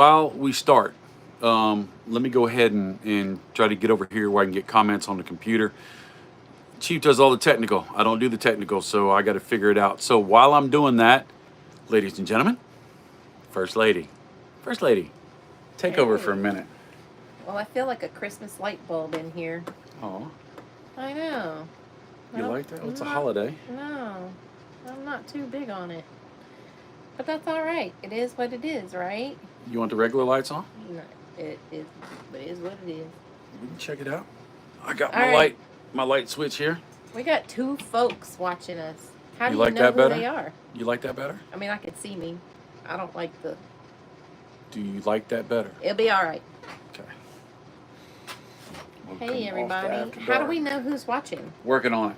While we start, let me go ahead and try to get over here where I can get comments on the computer. Chief does all the technical. I don't do the technical, so I got to figure it out. So while I'm doing that, ladies and gentlemen, First Lady. First Lady, take over for a minute. Well, I feel like a Christmas light bulb in here. Oh, I know. you like that? It's a holiday. No, I'm not too big on it. But that's all right. It is what it is, right? You want the regular lights on? No, it is what it is. We can check it out. I got All my right. my light switch here. We got two folks watching us. How do You you like know that who better? they are? You like that better? I mean, I can see me. I don't like the... Do you like that better? It'll be all right. Okay. We'll come Hey, off everybody. after How do dark. we know who's watching? Working on it.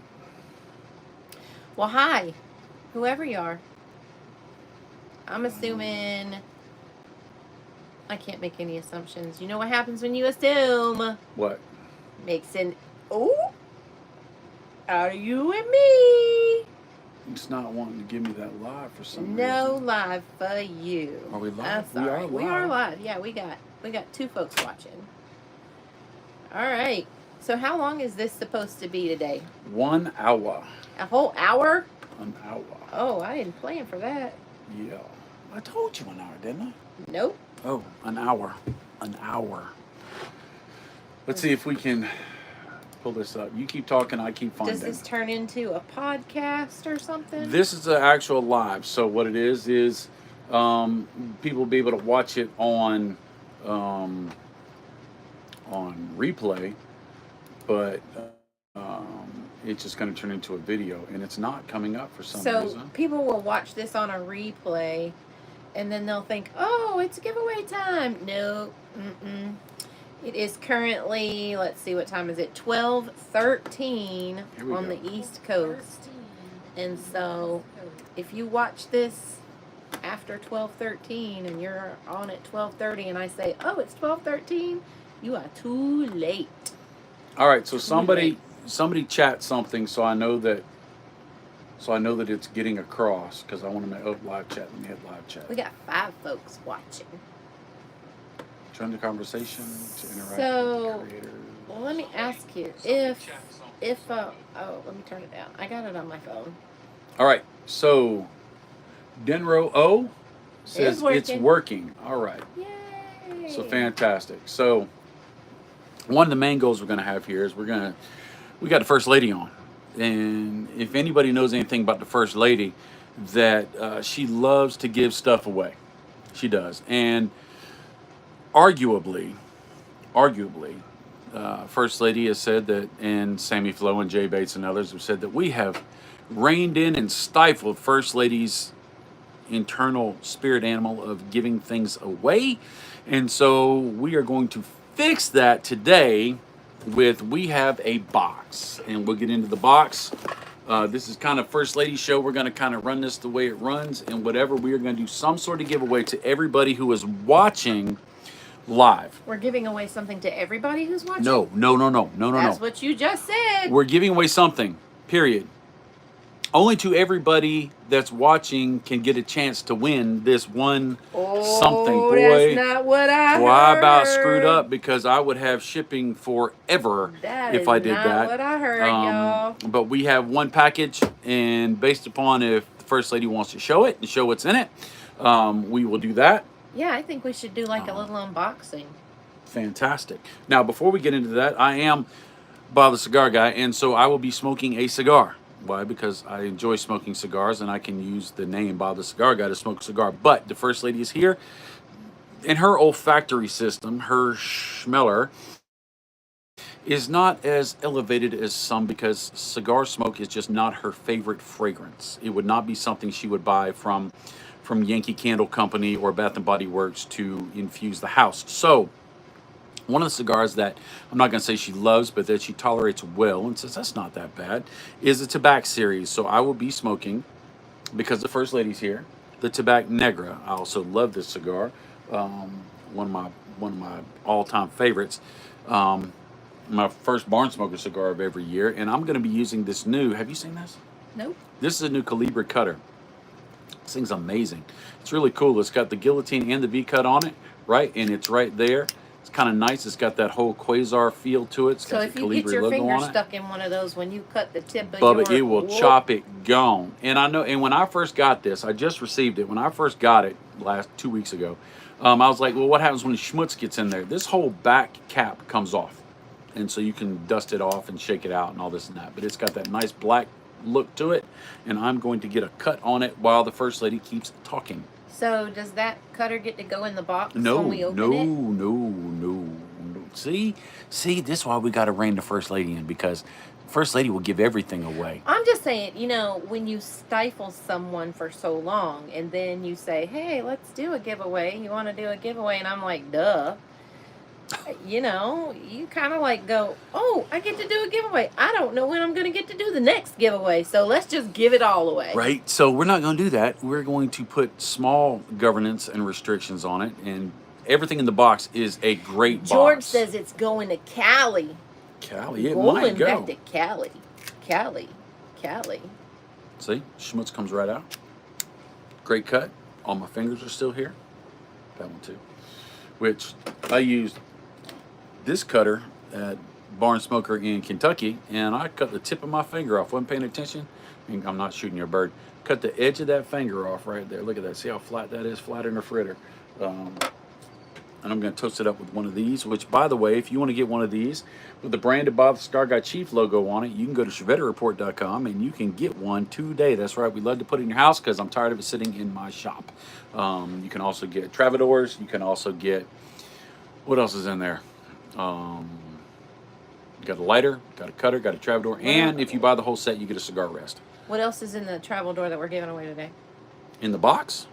Well, hi. Whoever you are. I'm assuming... I can't make any assumptions. You know what happens when you assume? What? Makes an... Oh! Are you and me? It's not wanting to give me that live for some No reason. live for you. Are we live? That's We all are right. We live. are live. Yeah, we got two folks watching. All right. So how long is this supposed to be today? 1 hour. A whole hour? An hour. Oh, I didn't plan for that. Yeah. I told you 1 hour, didn't I? Nope. Oh, an hour. An hour. Let's see if we can pull this up. You keep talking, I keep finding. Does this turn into a podcast or something? This is the actual live. So what it is people will be able to watch it on replay, but it's just going to turn into a video, and it's not coming up for some So reason. people will watch this on a replay, and then they'll think, "Oh, it's giveaway time." No, It is currently, let's see, what time is it? 12:13 on the East Coast. And so if you watch this after 12:13 and you're on at 12:30 and I say, "Oh, it's 12:13," you are too late. All right, so somebody chat something so I know that it's getting across, because I want to make live chat. Let me hit live chat. We got 5 folks watching. Join the conversation to interact So, with creators. well, let me ask you if oh, let me turn it down. I got it on my phone. All right, so Denro O says It's it's working. working. All right, Yay! so fantastic. So one of the main goals we're going to have here is we got the First Lady on, and if anybody knows anything about the First Lady, that she loves to give stuff away. She does, and arguably, First Lady has said that, and Sammy Flo and Jay Bates and others have said that we have reined in and stifled First Lady's internal spirit animal of giving things away. And so we are going to fix that today we have a box, and we'll get into the box. This is kind of First Lady show. We're going to kind of run this the way it runs, and whatever, we are going to do some sort of giveaway to everybody who is watching live. We're giving away something to everybody who's watching? No. That's what you just said. We're giving away something, period. Only to everybody that's watching can get a chance to win this one something. Boy, that's not what I heard. I about screwed up, because I would have shipping forever if I did not that. What I heard, y'all. But we have one package, and based upon if the First Lady wants to show it and show what's in it, we will do that. Yeah, I think we should do like a little unboxing. Fantastic. Now, before we get into that, I am Bob the Cigar Guy, and so I will be smoking a cigar. Why? Because I enjoy smoking cigars, and I can use the name Bob the Cigar Guy to smoke a cigar. But the First Lady is here, and her olfactory system, her schmeller, is not as elevated as some, because cigar smoke is just not her favorite fragrance. It would not be something she would buy from Yankee Candle Company or Bath and Body Works to infuse the house. So one of the cigars that I'm not going to say she loves, but that she tolerates well and says that's not that bad, is the Tabac series. So I will be smoking, because the First Lady's here, the Tabac Negra. I also love this cigar. One of my all-time favorites. My first barn smoker cigar of every year, and I'm going to be using this new. Have you seen this? Nope. This is a new Calibre cutter. This thing's amazing. It's really cool. It's got the guillotine and the V cut on it. right? And it's right there. It's kind of nice. It's got that whole Quasar feel to it. It's So got if the you get Calibri your logo finger on it. stuck in one of those when you cut the tip of Bubba, your it will whoop, chop it gone. And I know, and when I first got this, I just received it. When I first got it last 2 weeks ago, I was like, well, what happens when the schmutz gets in there? This whole back cap comes off. And so you can dust it off and shake it out and all this and that. But it's got that nice black look to it. And I'm going to get a cut on it while the First Lady keeps talking. So does that cutter get to go in the box No, when we open no, it? no. See, this is why we got to rein the First Lady in, because First Lady will give everything away. I'm just saying, when you stifle someone for so long and then you say, hey, let's do a giveaway. You want to do a giveaway? And I'm like, duh. You kind of like go, oh, I get to do a giveaway. I don't know when I'm going to get to do the next giveaway. So let's just give it all away. Right. So we're not going to do that. We're going to put small governance and restrictions on it. And everything in the box is a great George box. says it's going to Cali. Cali, it Going might go. back to Cali. See, schmutz comes right out. Great cut. All my fingers are still here. That one too. Which I used this cutter at Barn Smoker in Kentucky, and I cut the tip of my finger off. Wasn't paying attention. And I'm not shooting your bird. Cut the edge of that finger off right there. Look at that. See how flat that is? Flatter than a fritter. And I'm going to toast it up with one of these, which, by the way, if you want to get one of these with the branded Bob the Cigar Guy Chief logo on it, you can go to ChevetteReport.com and you can get one today. That's right. We love to put it in your house because I'm tired of it sitting in my shop. You can also get Travadors. You can also get, what else is in there? Got a lighter, got a cutter, got a Travador, and if you buy the whole set, you get a cigar rest. What else is in the travel door that we're giving away today? In the box?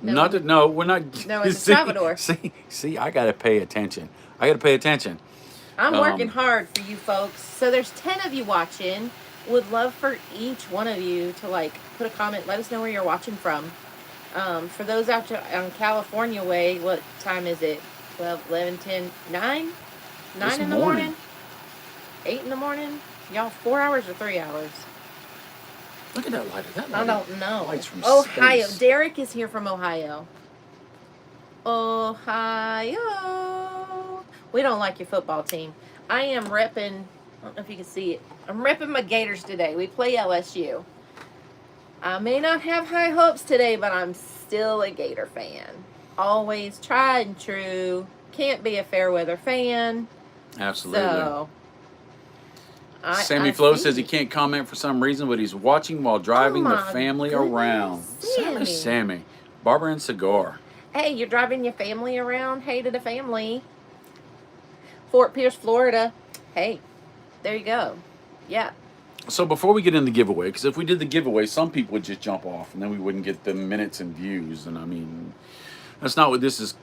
No. No, we're not. No, it's a Travador. See, I got to pay attention. I'm working hard for you folks. So there's 10 of you watching. Would love for each one of you to put a comment. Let us know where you're watching from. For those out on California way, what time is it? 12, 11, 10, 9? 9 in the morning? 8 in the morning? Y'all 4 hours or 3 hours? Look at that lighter. I don't know. Lights from Ohio. space. Derek is here from Ohio. Ohio. We don't like your football team. I am repping, I don't know if you can see it. I'm repping my Gators today. We play LSU. I may not have high hopes today, but I'm still a Gator fan. Always tried and true. Can't be a fair weather fan. Absolutely. So, Sammy Flo says he can't comment for some reason, but he's watching while driving the family around. Sammy. Barbara and Cigar. Hey, you're driving your family around? Hey to the family. Fort Pierce, Florida. Hey, there you go. Yeah. So before we get into the giveaway, because if we did the giveaway, some people would just jump off, and then we wouldn't get the minutes and views. And I mean, that's not what this is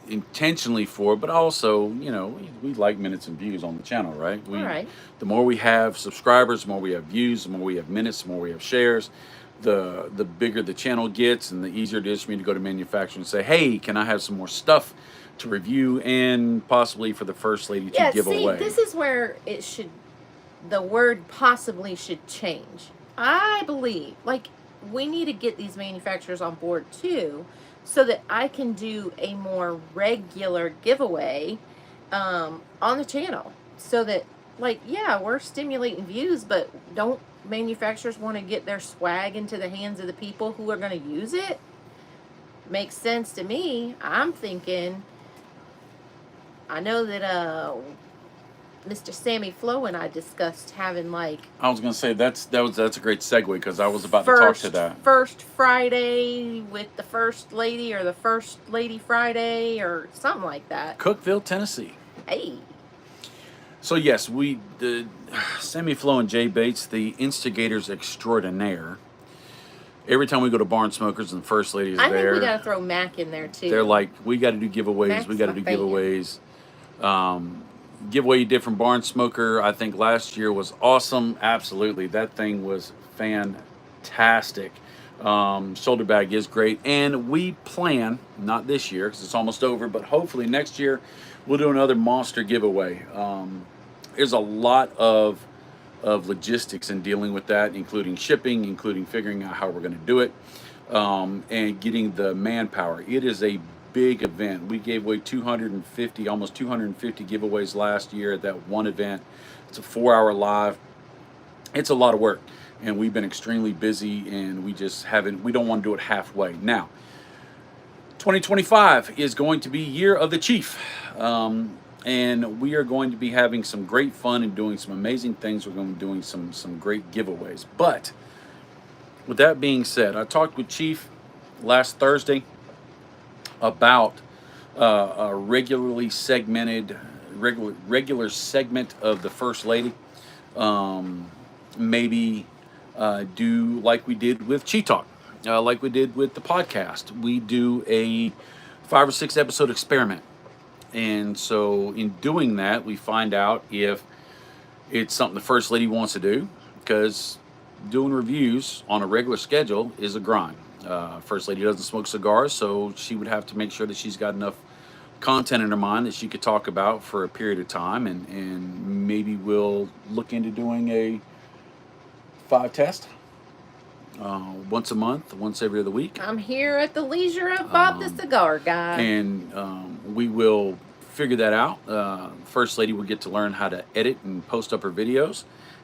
intentionally for, but also, we like minutes and views on the channel, right? All right. The more we have subscribers, the more we have views, the more we have minutes, the more we have shares, the bigger the channel gets, and the easier it is for me to go to manufacturer and say, hey, can I have some more stuff to review and possibly for the First Lady to give away? This is where the word possibly should change. I believe, we need to get these manufacturers on board too, so that I can do a more regular giveaway on the channel. So that, we're stimulating views, but don't manufacturers want to get their swag into the hands of the people who are going to use it? Makes sense to me. I'm thinking, I know that Mr. Sammy Flo and I discussed having I was gonna say that's a great segue because I was about to talk to that. First Friday with the First Lady, or the First Lady Friday, or something like that. Cookeville, Tennessee. Hey. So yes, the Sammy Flo and Jay Bates, the instigators extraordinaire. Every time we go to Barn Smokers and the First Lady is there. I think we gotta throw Mac in there too. They're like, we got to do giveaways. Mac's we got to do giveaways. Giveaway you did from Barn Smoker, I think last year was awesome. Absolutely, that thing was fantastic. Shoulder bag is great, and we plan, not this year because it's almost over, but hopefully next year we'll do another monster giveaway. There's a lot of logistics in dealing with that, including shipping, including figuring out how we're going to do it, and getting the manpower. It is a big event. We gave away 250, almost 250 giveaways last year at that one event. It's a 4-hour live. It's a lot of work, and we've been extremely busy, and we don't want to do it halfway. Now, 2025 is going to be year of the chief. And we are going to be having some great fun and doing some amazing things. We're going to be doing some great giveaways. But with that being said, I talked with Chief last Thursday about a regular segment of the First Lady. Maybe do like we did with Chi Talk, like we did with the podcast. We do a 5 or 6 episode experiment. And so in doing that, we find out if it's something the First Lady wants to do, because doing reviews on a regular schedule is a grind. First Lady doesn't smoke cigars, so she would have to make sure that she's got enough content in her mind that she could talk about for a period of time, and maybe we'll look into doing a 5 test once a month, once every other week. I'm here at the leisure of Bob the Cigar Guy. And we will figure that out. First Lady will get to learn how to edit and post up her videos,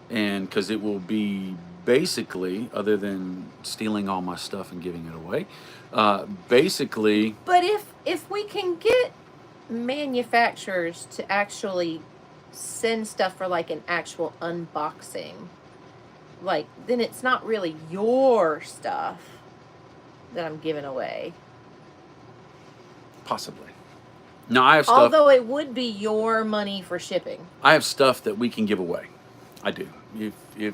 and because it will be basically, other than stealing all my stuff and giving it away, basically. But if we can get manufacturers to actually send stuff for like an actual unboxing, like, then it's not really your stuff that I'm giving away. Possibly. Now I have stuff. Although it would be your money for shipping. I have stuff that we can give away. I do. If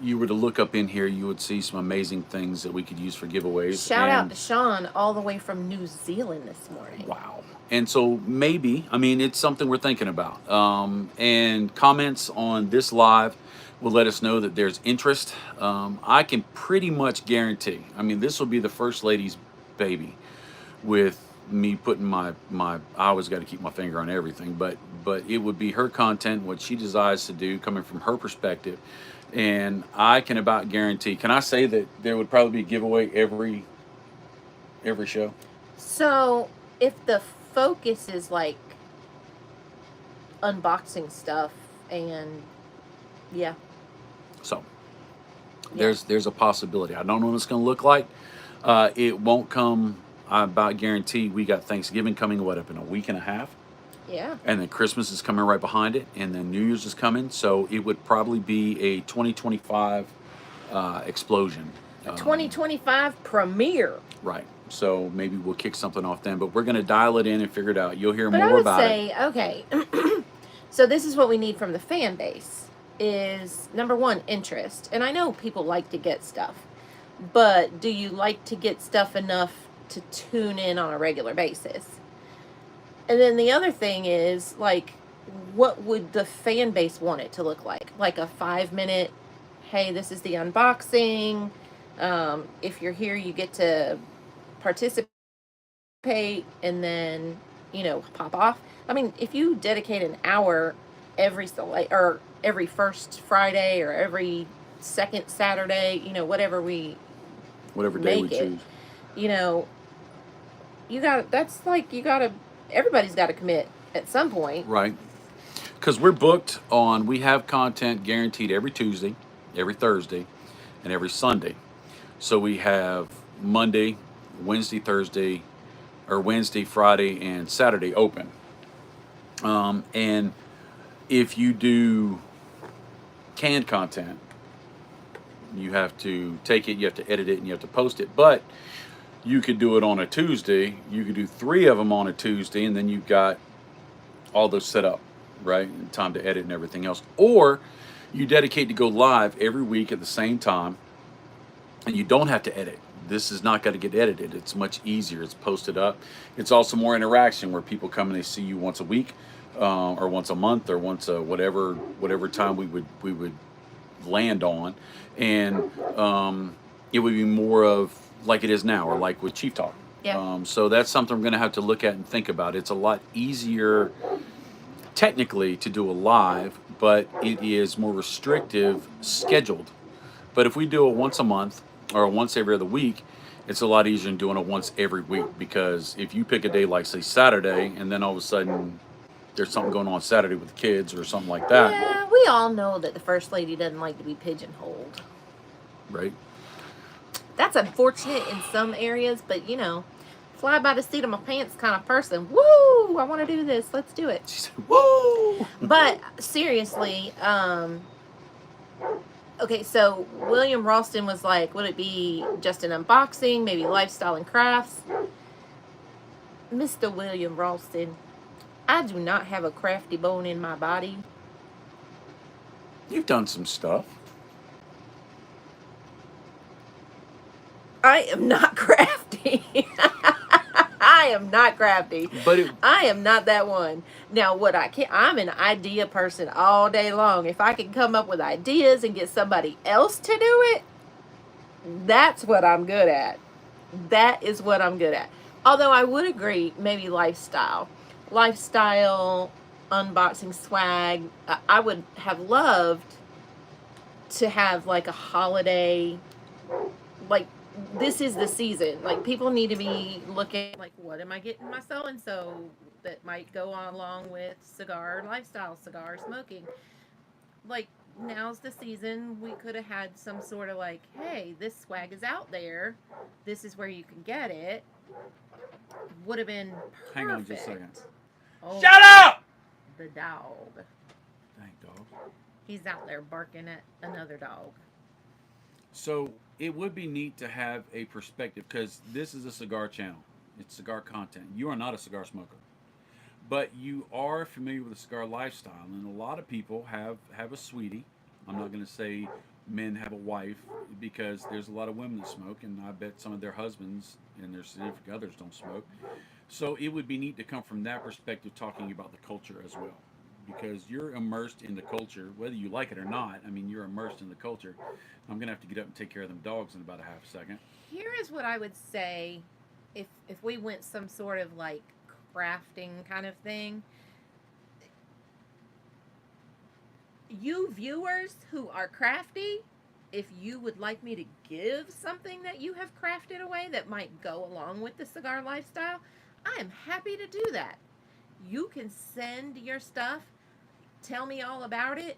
you were to look up in here, you would see some amazing things that we could use for giveaways. Shout out to Sean all the way from New Zealand this morning. Wow. And so maybe, I mean, it's something we're thinking about. And comments on this live will let us know that there's interest. I can pretty much guarantee, I mean, this will be the First Lady's baby, with me putting my I always got to keep my finger on everything, but it would be her content, what she desires to do, coming from her perspective. And I can about guarantee, can I say that there would probably be a giveaway every show? So if the focus is like unboxing stuff, and yeah. So there's a possibility. I don't know what it's going to look like. It won't come. I about guarantee we got Thanksgiving coming, up in a week and a half. Yeah. And then Christmas is coming right behind it, and then New Year's is coming. So it would probably be a 2025 explosion. A 2025 premiere. Right. So maybe we'll kick something off then, but we're going to dial it in and figure it out. You'll hear more about it. But I would say, okay, so this is what we need from the fan base, is number one, interest. And I know people like to get stuff, but do you like to get stuff enough to tune in on a regular basis? And then the other thing is, like, what would the fan base want it to look like? Like a 5-minute, hey, this is the unboxing. If you're here, you get to participate and then, pop off. I mean, if you dedicate an hour every first Friday or every second Saturday, whatever day we choose, everybody's got to commit at some point. Right. Because we have content guaranteed every Tuesday, every Thursday, and every Sunday. So we have Monday, Wednesday, Thursday, or Wednesday, Friday, and Saturday open. And if you do canned content, you have to take it, you have to edit it, and you have to post it. But you could do it on a Tuesday. You could do 3 of them on a Tuesday, and then you've got all those set up, right? And time to edit and everything else. Or you dedicate to go live every week at the same time, and you don't have to edit. This is not going to get edited. It's much easier. It's posted up. It's also more interaction, where people come and they see you once a week, or once a month, or once a whatever time we would land on, and it would be more of like it is now, or like with Chief Talk. Yeah. So that's something we're going to have to look at and think about. It's a lot easier technically to do a live, but it is more restrictive scheduled. But if we do it once a month or once every other week, It's a lot easier than doing it once every week, because if you pick a day like say Saturday, and then all of a sudden there's something going on Saturday with the kids or something like that, Yeah, we all know that the first lady doesn't like to be pigeonholed. right? That's unfortunate in some areas, but you know, fly by the seat of my pants kind of person. Woo! I want to do this. Let's do it. She said, "Whoa!" But seriously, okay, so William Ralston was like, would it be just an unboxing, maybe lifestyle and crafts? Mr. William Ralston, I do not have a crafty bone in my body. You've done some stuff. I am not crafty. I am not crafty. But it, I am not that one. Now, what I can, I'm an idea person all day long. If I can come up with ideas and get somebody else to do it, that's what I'm good at. That is what I'm good at. Although I would agree, maybe lifestyle, unboxing swag. I would have loved to have like a holiday, like this is the season. Like people need to be looking like, what am I getting my so and so that might go on along with cigar lifestyle, cigar smoking. Like now's the season. We could have had some sort of like, hey, this swag is out there. This is where you can get it. Would have been perfect. hang on just a second. Oh, Shut up! the dog. Dang dog. He's out there barking at another dog. So it would be neat to have a perspective, because this is a cigar channel. It's cigar content. You are not a cigar smoker, but you are familiar with the cigar lifestyle, and a lot of people have a sweetie. I'm not going to say men have a wife, because there's a lot of women that smoke, and I bet some of their husbands and their significant others don't smoke. So it would be neat to come from that perspective, talking about the culture as well, because you're immersed in the culture, whether you like it or not. I mean, you're immersed in the culture. I'm gonna have to get up and take care of them dogs in about a half a second. Here is what I would say if we went some sort of like crafting kind of thing. You viewers who are crafty, if you would like me to give something that you have crafted away that might go along with the cigar lifestyle, I am happy to do that. You can send your stuff, tell me all about it.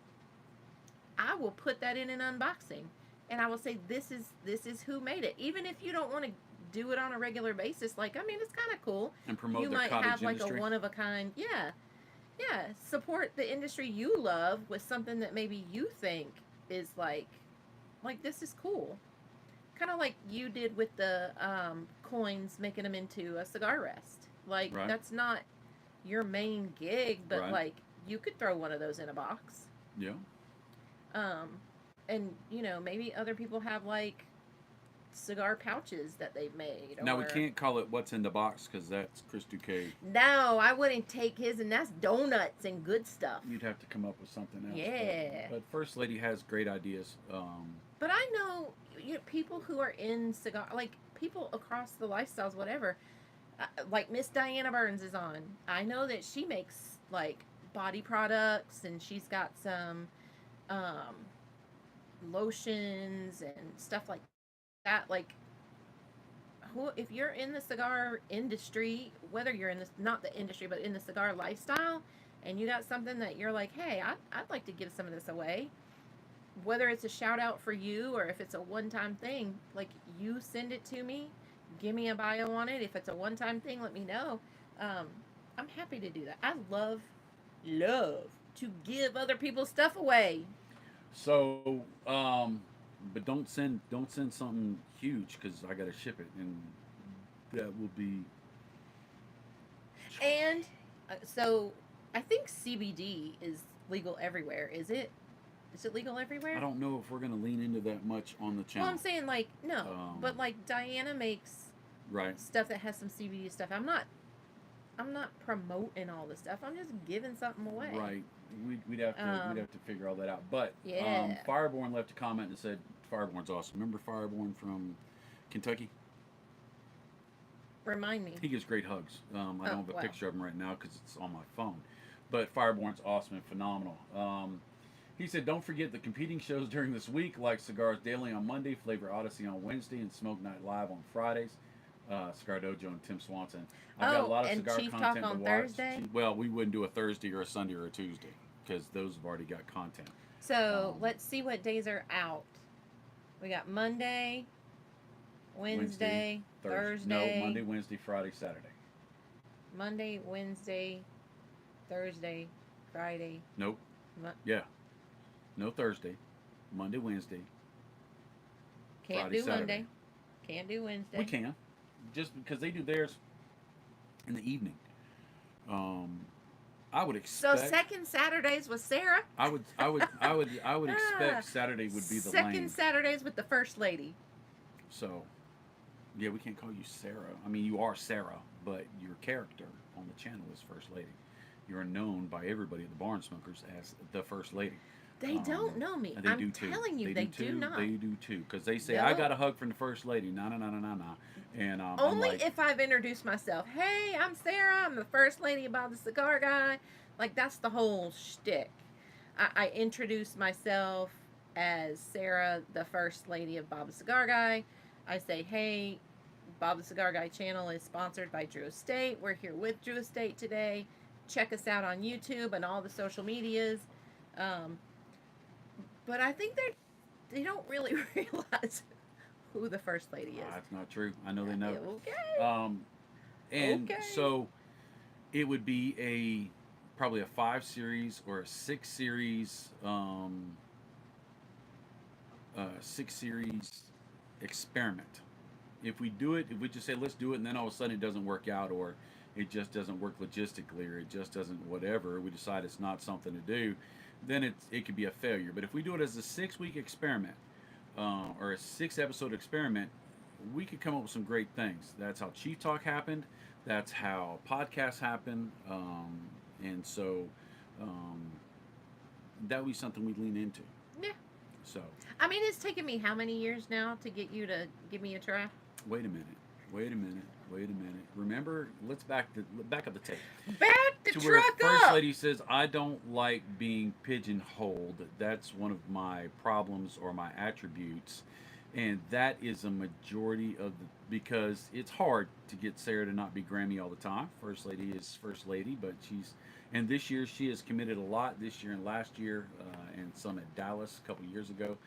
I will put that in an unboxing and I will say this is who made it. Even if you don't want to do it on a regular basis, like I mean it's kind of cool. And promote You their might cottage have like industry. a one of a kind, yeah. Yeah, support the industry you love with something that maybe you think is like this is cool. Kind of like you did with the coins, making them into a cigar rest. Like Right. that's not your main gig, but Right. like you could throw one of those in a box. Yeah. Um, and you know maybe other people have like cigar pouches that they've made. Now we Or can't call it what's in the box, because that's Chris Duque. no, I wouldn't take his, and that's donuts and good stuff. You'd have to come up with something else. Yeah. But First Lady has great ideas. But I know, people who are in cigar, like people across the lifestyles, whatever. Like Miss Diana Burns is on. I know that she makes like body products, and she's got some um, lotions and stuff like that. Like, who, if you're in the cigar industry, whether you're in this not the industry, but in the cigar lifestyle, and you got something that you're like, hey, I'd like to give some of this away, whether it's a shout out for you or if it's a one time thing, like you send it to me, give me a bio on it. If it's a one time thing, let me know. I'm happy to do that. I love to give other people's stuff away. So, but don't send something huge, because I gotta ship it, and that will be. And so I think CBD is legal everywhere. Is it? Is it legal everywhere? I don't know if we're gonna lean into that much on the Well, channel. I'm saying like no, but like Diana makes Right. stuff that has some CBD stuff. I'm not promoting all this stuff. I'm just giving something away. Right. We'd have to figure all that out. But Yeah. Fireborn left a comment and said Fireborn's awesome. Remember Fireborn from Kentucky? Remind me. He gives great hugs. I don't have a wow. picture of him right now because it's on my phone. But Fireborn's awesome and phenomenal. He said, don't forget the competing shows during this week, like Cigars Daily on Monday, Flavor Odyssey on Wednesday, and Smoke Night Live on Fridays. Cigar Dojo and Tim Swanson. I've got a Oh, lot of and cigar Chief Talk content to on watch. Thursday. Well, we wouldn't do a Thursday or a Sunday or a Tuesday because those have already got content. So let's see what days are out. We got Monday, Wednesday, Thursday. No, Monday, Wednesday, Friday, Saturday. Monday, Wednesday, Thursday, Friday. Nope. Yeah. No Thursday. Monday, Wednesday. Can't Friday, do Saturday. Monday. Can't do Wednesday. We can, just because they do theirs in the evening. I would expect. So second Saturdays with Sarah. I would expect Saturday would be the second lane. Saturdays with the first lady. So, yeah, we can't call you Sarah. I mean, you are Sarah, but your character on the channel is First Lady. You are known by everybody at the Barn Smokers as the First Lady. They don't know me. They I'm do too. telling you, they do not. They do too, because they say No. I got a hug from the First Lady. No. And only I'm like, if I've introduced myself. Hey, I'm Sarah. I'm the First Lady about the Cigar Guy. Like, that's the whole shtick. I introduce myself as Sarah, the First Lady of Bob the Cigar Guy. I say, hey, Bob the Cigar Guy channel is sponsored by Drew Estate. We're here with Drew Estate today. Check us out on YouTube and all the social medias. But I think they don't really realize who the First Lady is. That's not true. I know they know. Okay. And Okay. so it would be probably a 5 series or a 6 series 6 series experiment. If we do it, if we just say let's do it, and then all of a sudden it doesn't work out, or it just doesn't work logistically, or it just doesn't whatever, we decide it's not something to do, then it could be a failure. But if we do it as a 6-week experiment or a 6-episode experiment, we could come up with some great things. That's how Chief Talk happened. That's how podcasts happen. And so that would be something we'd lean into. Yeah. So. I mean, it's taken me how many years now to get you to give me a try? Wait a minute. Remember, let's back up the tape. Back the to truck where up! First Lady says, I don't like being pigeonholed. That's one of my problems or my attributes. And that is a majority of because it's hard to get Sarah to not be Grammy all the time. First Lady is First Lady, but and this year she has committed a lot this year and last year, and some at Dallas a couple years ago,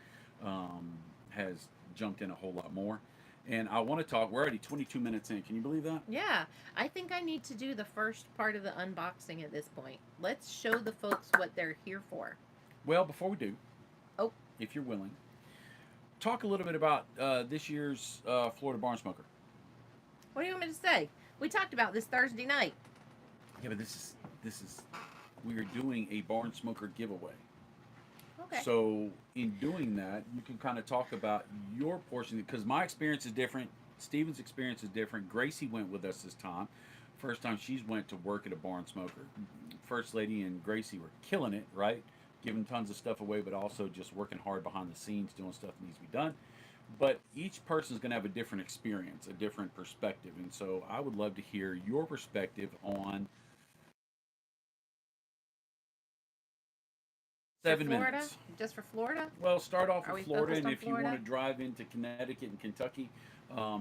has jumped in a whole lot more. And I want to talk, we're already 22 minutes in. Can you believe that? Yeah. I think I need to do the first part of the unboxing at this point. Let's show the folks what they're here for. Well, before we do, oh, if you're willing, talk a little bit about this year's Florida Barn Smoker. What do you want me to say? We talked about this Thursday night. Yeah, but this is we are doing a Barn Smoker giveaway. Okay. So in doing that, you can kind of talk about your portion, because my experience is different. Steven's experience is different. Gracie went with us this time. First time she's went to work at a Barn Smoker. First Lady and Gracie were killing it, right? Giving tons of stuff away, but also just working hard behind the scenes, doing stuff that needs to be done. But each person's going to have a different experience, a different perspective. And so I would love to hear your perspective on 7 Florida? minutes. Just for Florida? Well, start off Are with we Florida, focused and on if Florida? you want to drive into Connecticut and Kentucky,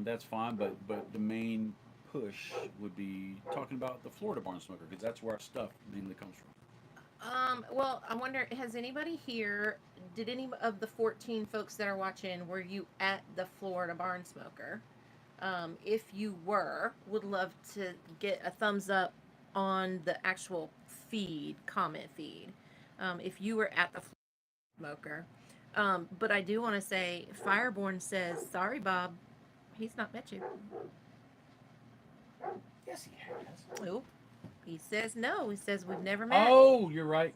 that's fine. But the main push would be talking about the Florida Barn Smoker, because that's where our stuff mainly comes from. Well, I wonder, has anybody here, did any of the 14 folks that are watching, were you at the Florida Barn Smoker? If you were, would love to get a thumbs up on the actual comment feed. If you were at the Florida Smoker. But I do want to say, Fireborn says, sorry, Bob, he's not met you. Yes, he has. Oh, he says no. He says we've never met. Oh, you're right.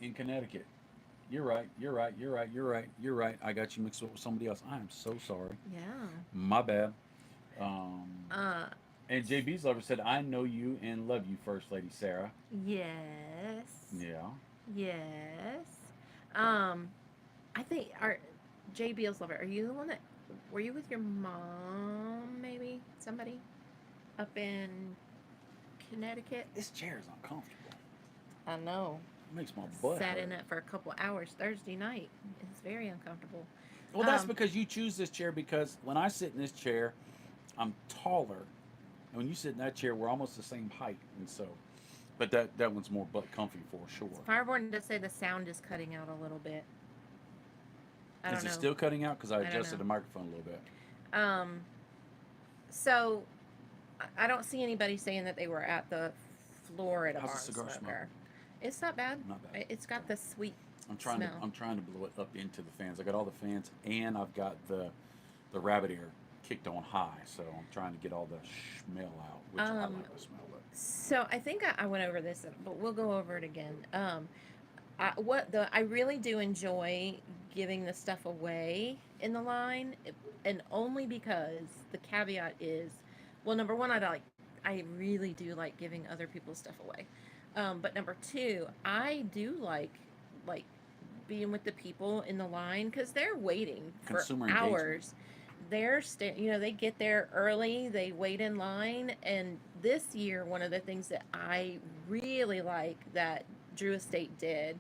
In Connecticut. You're right. I got you mixed up with somebody else. I am so sorry. Yeah. My bad. And JB's lover said, I know you and love you, First Lady Sarah. Yes. Yeah. Yes. I think JB's lover, are you the one that, were you with your mom, maybe? Somebody? Up in Connecticut? This chair is uncomfortable. I know. Makes my butt Sat in hurt. it for a couple hours Thursday night. It's very uncomfortable. Well, that's Um, because you choose this chair because when I sit in this chair, I'm taller. And when you sit in that chair, we're almost the same height. And so, but that one's more butt comfy for sure. Fireborn does say the sound is cutting out a little bit. I Is don't it know. still cutting out? Because I I don't adjusted know. the microphone a little bit. Um, so I don't see anybody saying that they were at the Florida How's the barn cigar smell? smoker. It's not bad. Not bad. It's Okay. got the sweet I'm trying to smell. I'm trying to blow it up into the fans. I got all the fans and I've got the rabbit ear kicked on high, so I'm trying to get all the smell out, which I Um, like the smell of. so I think I went over this, but we'll go over it again. I really do enjoy giving the stuff away in the line, and only because the caveat is, well, number one, I really do like giving other people's stuff away, but number two, I do like being with the people in the line because they're waiting for Consumer engagement. hours. They get there early, they wait in line, and this year, one of the things that I really like that Drew Estate did,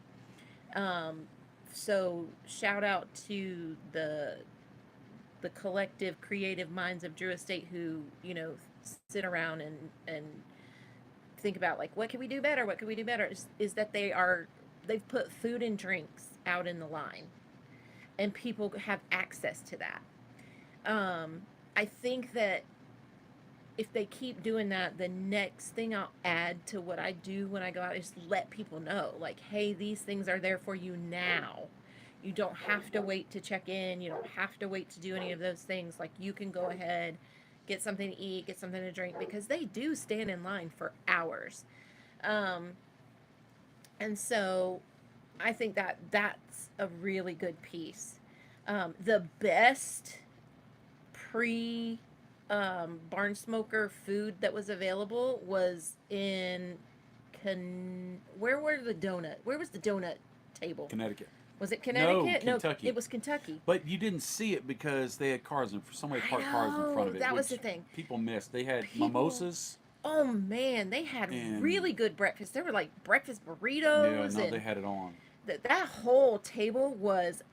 um, so shout out to the collective creative minds of Drew Estate who sit around and think about like what can we do better, what can we do better, is that they've put food and drinks out in the line and people have access to that. I think that if they keep doing that, the next thing I'll add to what I do when I go out is let people know, like, hey, these things are there for you now. You don't have to wait to check in. You don't have to wait to do any of those things. Like, you can go ahead, get something to eat, get something to drink, because they do stand in line for hours. Um, and so I think that that's a really good piece. The best pre barn smoker food that was available was in where was the donut table? Connecticut. Was it No, Connecticut? No, it Kentucky. was Kentucky. But you didn't see it because they had cars and somebody I parked cars in front know of it, that was the which thing. people missed. They had People, mimosas oh man, they had and really good breakfast. There were like breakfast yeah, burritos, no, they and had it on. that whole table was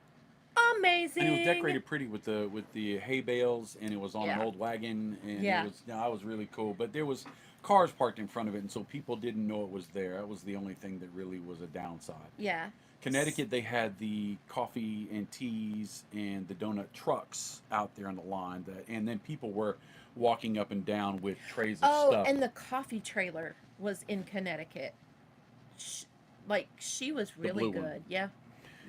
And it was amazing. decorated pretty with the hay bales, and it was on an Yeah, old wagon, and it yeah, was I was really cool. But there was cars parked in front of it, and so people didn't know it was there. That was the only thing that really was a downside. yeah. Connecticut, they had the coffee and teas and the donut trucks out there on the line, and then people were walking up and down with trays of Oh, stuff. and the coffee trailer was in Connecticut. Sh like she was The really blue one. good. Yeah,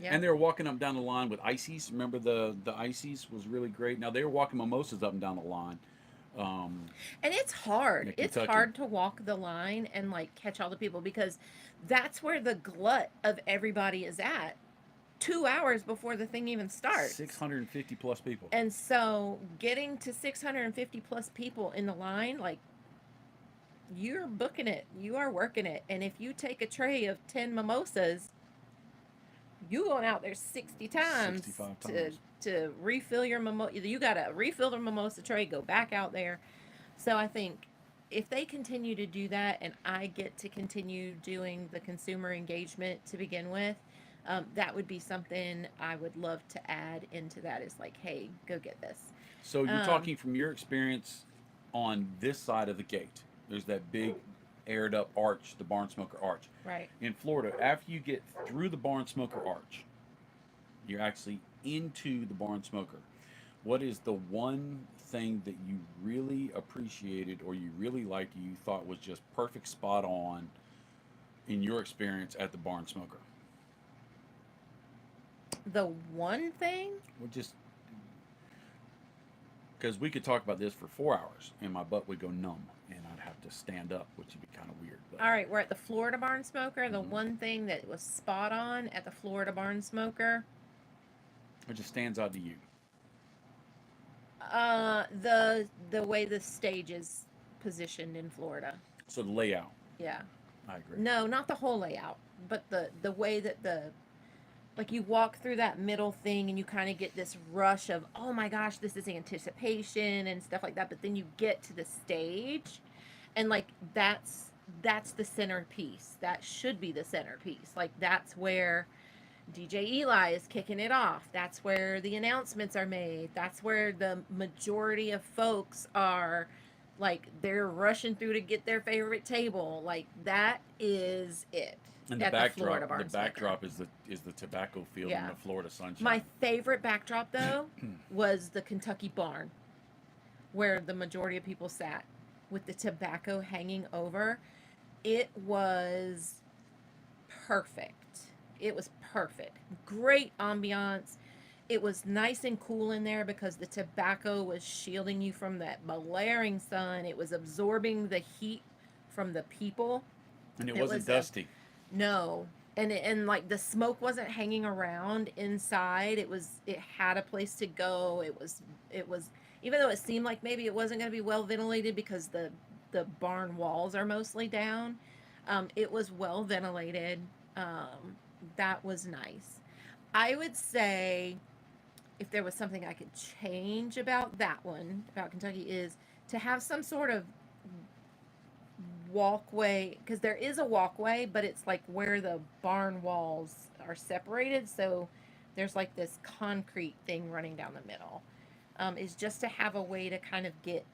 yeah. And they were walking up and down the line with ices. Remember the ices was really great. Now they were walking mimosas up and down the line. Um, And it's hard. yeah, It's Kentucky. hard to walk the line and like catch all the people because that's where the glut of everybody is at. 2 hours before the thing even starts. 650 plus people. And so getting to 650 plus people in the line, like you're booking it, you are working it. And if you take a tray of 10 mimosas, you going out there 60 times 65 to times. refill your mimosa. You got to refill the mimosa tray, go back out there. So I think if they continue to do that and I get to continue doing the consumer engagement to begin with, that would be something I would love to add into that, is like, hey, go get this. So you're Um, talking from your experience on this side of the gate. There's that big aired up arch, the barn smoker arch. right. In Florida, after you get through the barn smoker arch, you're actually into the barn smoker. What is the one thing that you really appreciated or you really liked, you thought was just perfect spot on in your experience at the barn smoker? The one thing, Well, just because we could talk about this for 4 hours and my butt would go numb and I'd have to stand up, which would be kind of weird. But all right, we're at the Florida Barn Smoker. The mm-hmm. one thing that was spot on at the Florida Barn Smoker, It just stands out to you. the way the stage is positioned in Florida. So the layout, Yeah. I agree. No, not the whole layout, but the way that the like you walk through that middle thing and you kind of get this rush of, oh my gosh, this is anticipation and stuff like that, but then you get to the stage and like that's that's the centerpiece. That should be the centerpiece. Like that's where DJ Eli is kicking it off. That's where the announcements are made. That's where the majority of folks are, like they're rushing through to get their favorite table. Like that is it And at the Florida the Barn Smaker. backdrop is the tobacco field and Yeah. the Florida My sunshine. favorite backdrop though was the Kentucky Barn, where the majority of people sat with the tobacco hanging over. It was perfect. It was perfect. Great ambiance. It was nice and cool in there because the tobacco was shielding you from that blaring sun. It was absorbing the heat from the people. And it It wasn't was a dusty. no, and like the smoke wasn't hanging around inside. It had a place to go. It was even though it seemed like maybe it wasn't going to be well ventilated because the barn walls are mostly down. It was well ventilated. Um, that was nice. I would say if there was something I could change about that one, about Kentucky, is to have some sort of walkway, because there is a walkway, but it's like where the barn walls are separated. So there's like this concrete thing running down the middle. Is just to have a way to kind of get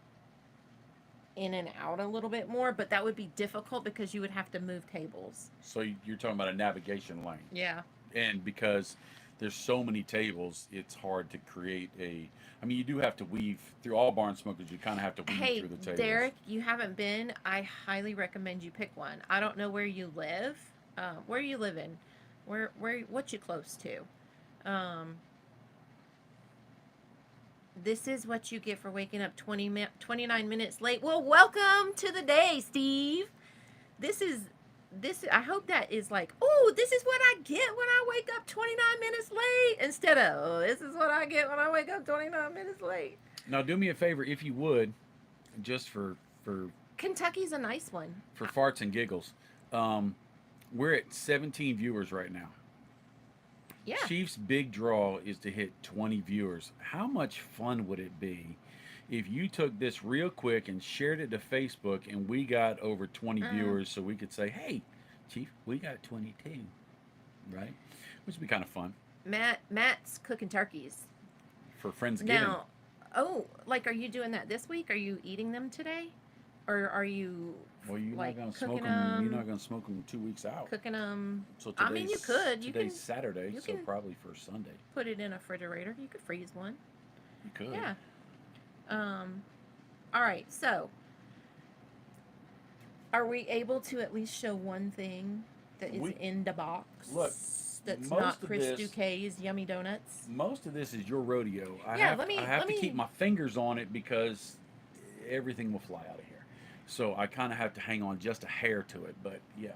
in and out a little bit more, but that would be difficult because you would have to move tables. So you're talking about a navigation lane. Yeah. And because there's so many tables, it's hard to create a. I mean, you do have to weave through all barn smokers. You kind of have to weave Hey, through the tables. Derek, you haven't been. I highly recommend you pick one. I don't know where you live. Where you live in? What you close to? Um, this is what you get for waking up 29 minutes late. Well, welcome to the day, Steve. This is this. I hope that is like, oh, this is what I get when I wake up 29 minutes late, instead of, oh, this is what I get when I wake up 29 minutes late. Now, do me a favor, if you would, just for Kentucky's a nice one. for farts and giggles. Um, we're at 17 viewers right now. Yeah. Chief's big draw is to hit 20 viewers. How much fun would it be if you took this real quick and shared it to Facebook and we got over 20 viewers so we could say, hey, Chief, we got 22, right? Which would be kind of fun Matt's cooking turkeys. for Friendsgiving. Now, oh, like, are you doing that this week? Are you eating them today? Or are you Well, you're like not gonna smoke cooking them. You're them? not gonna smoke them 2 weeks out. Cooking them. So I mean, you could. You Today's can Saturday, you so can- probably for Sunday. put it in a refrigerator. You could freeze one. You could. Yeah. All right. So, are we able to at least show one thing that is We- in the box? Look, that's most not of Chris this- Duquesne's yummy donuts. Most of this is your rodeo. I Yeah, have, let me- I have let to me- keep my fingers on it because everything will fly out of here. So I kind of have to hang on just a hair to it. But yeah,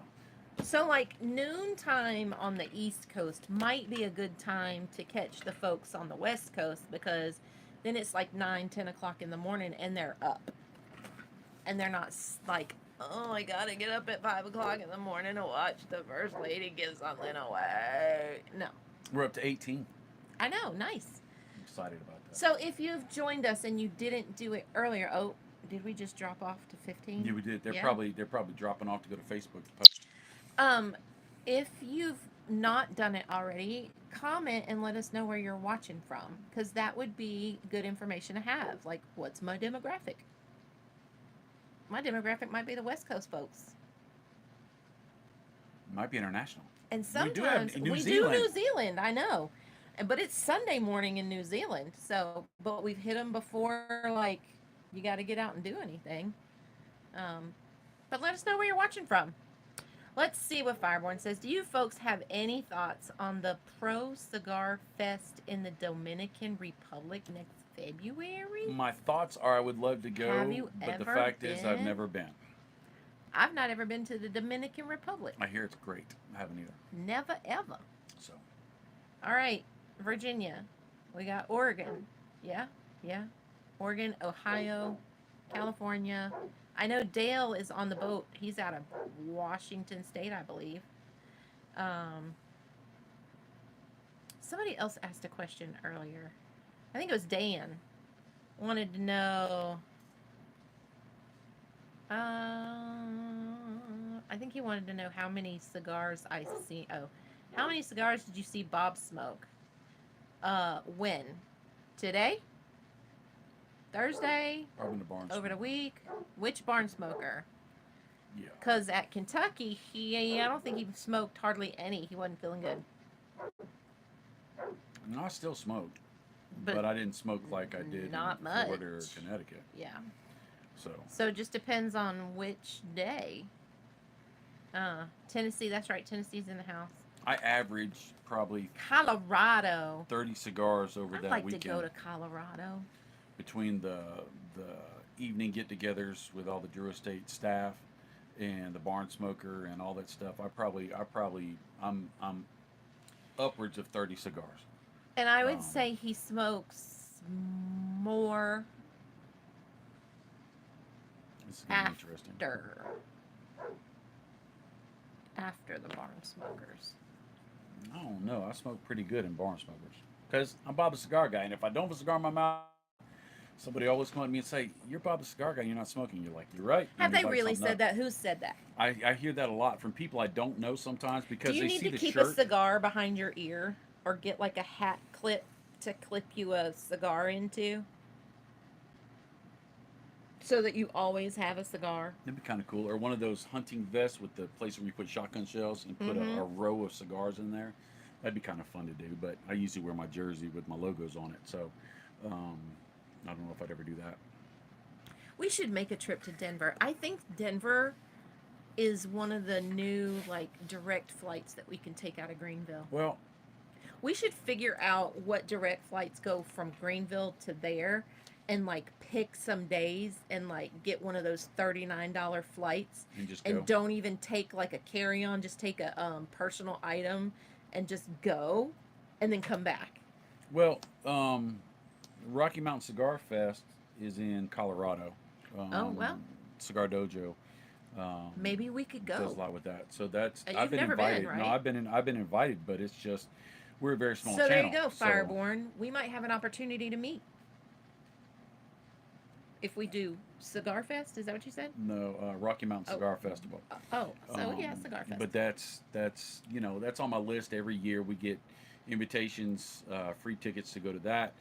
So, like, noontime on the East Coast might be a good time to catch the folks on the West Coast, because then it's like 9, 10 o'clock in the morning and they're up. And they're not like, oh, I gotta get up at 5 o'clock in the morning to watch the First Lady give something away. No. we're up to 18. I know, nice. I'm excited about that. So, if you've joined us and you didn't do it earlier, oh, did we just drop off to 15? Yeah, we did. They're Yeah. probably dropping off to go to Facebook to post. If you've not done it already, comment and let us know where you're watching from, because that would be good information to have. Like, what's my demographic? My demographic might be the West Coast folks, Might be international. and We do have sometimes New we do Zealand. New Zealand. I know, but it's Sunday morning in New Zealand. So, but we've hit them before. Like, you got to get out and do anything. But let us know where you're watching from. Let's see what Fireborn says. Do you folks have any thoughts on the Pro Cigar Fest in the Dominican Republic next February? My thoughts are I would love to go, Have you but the ever fact is I've been? never been. I've not ever been to the Dominican Republic. I hear it's great. I haven't either. Never ever. So All right, Virginia. We got Oregon. Yeah. Oregon, Ohio, California. I know Dale is on the boat. He's out of Washington State, I believe. Somebody else asked a question earlier. I think it was Dan. Wanted to know. I think he wanted to know how many cigars I see. Oh, how many cigars did you see Bob smoke? When? Today? Thursday? Probably in the barn. Over the week? Which barn smoker? Yeah. Because at Kentucky, I don't think he smoked hardly any. He wasn't feeling good. No, I still smoked, but I didn't smoke like I did not in much. Florida or Connecticut. Yeah. So it just depends on which day. Tennessee, that's right. Tennessee's in the house. I average probably Colorado. 30 cigars over I'd that like weekend. to go to Colorado. Between the evening get-togethers with all the Drew Estate staff and the barn smoker and all that stuff, I'm upwards of 30 cigars. And I would say he smokes more This is gonna be interesting. After the barn smokers. I don't know. I smoke pretty good in barn smokers because I'm Bob the Cigar Guy, and if I don't have a cigar in my mouth, somebody always come at me and say, "You're Bob the Cigar Guy. You're not smoking." You're like, "You're right." Have they really said that? Who said that? I hear that a lot from people I don't know sometimes because Do you they need see to the keep shirt. a cigar behind your ear or get like a hat clip to clip you a cigar into? So that you always have a cigar. That'd be kind of cool. Or one of those hunting vests with the place where you put shotgun shells and put a row of cigars in there. That'd be kind of fun to do. But I usually wear my jersey with my logos on it. So I don't know if I'd ever do that. We should make a trip to Denver. I think Denver is one of the new like direct flights that we can take out of Greenville. Well, we should figure out what direct flights go from Greenville to there and like pick some days and like get one of those $39 flights and just go. And don't even take like a carry-on, just take a personal item and just go and then come back. Well, Rocky Mountain Cigar Fest is in Colorado. Oh, well. Cigar Dojo. Maybe we could go. Does a lot with that. So that's I've been invited. Right? No, I've been invited, but it's just we're a very small channel. So there you go, so, Fireborn. We might have an opportunity to meet. If we do Cigar Fest, is that what you said? No, Rocky Mountain Cigar Festival. Yeah, Cigar Fest. But that's that's on my list every year. We get invitations, free tickets to go to that.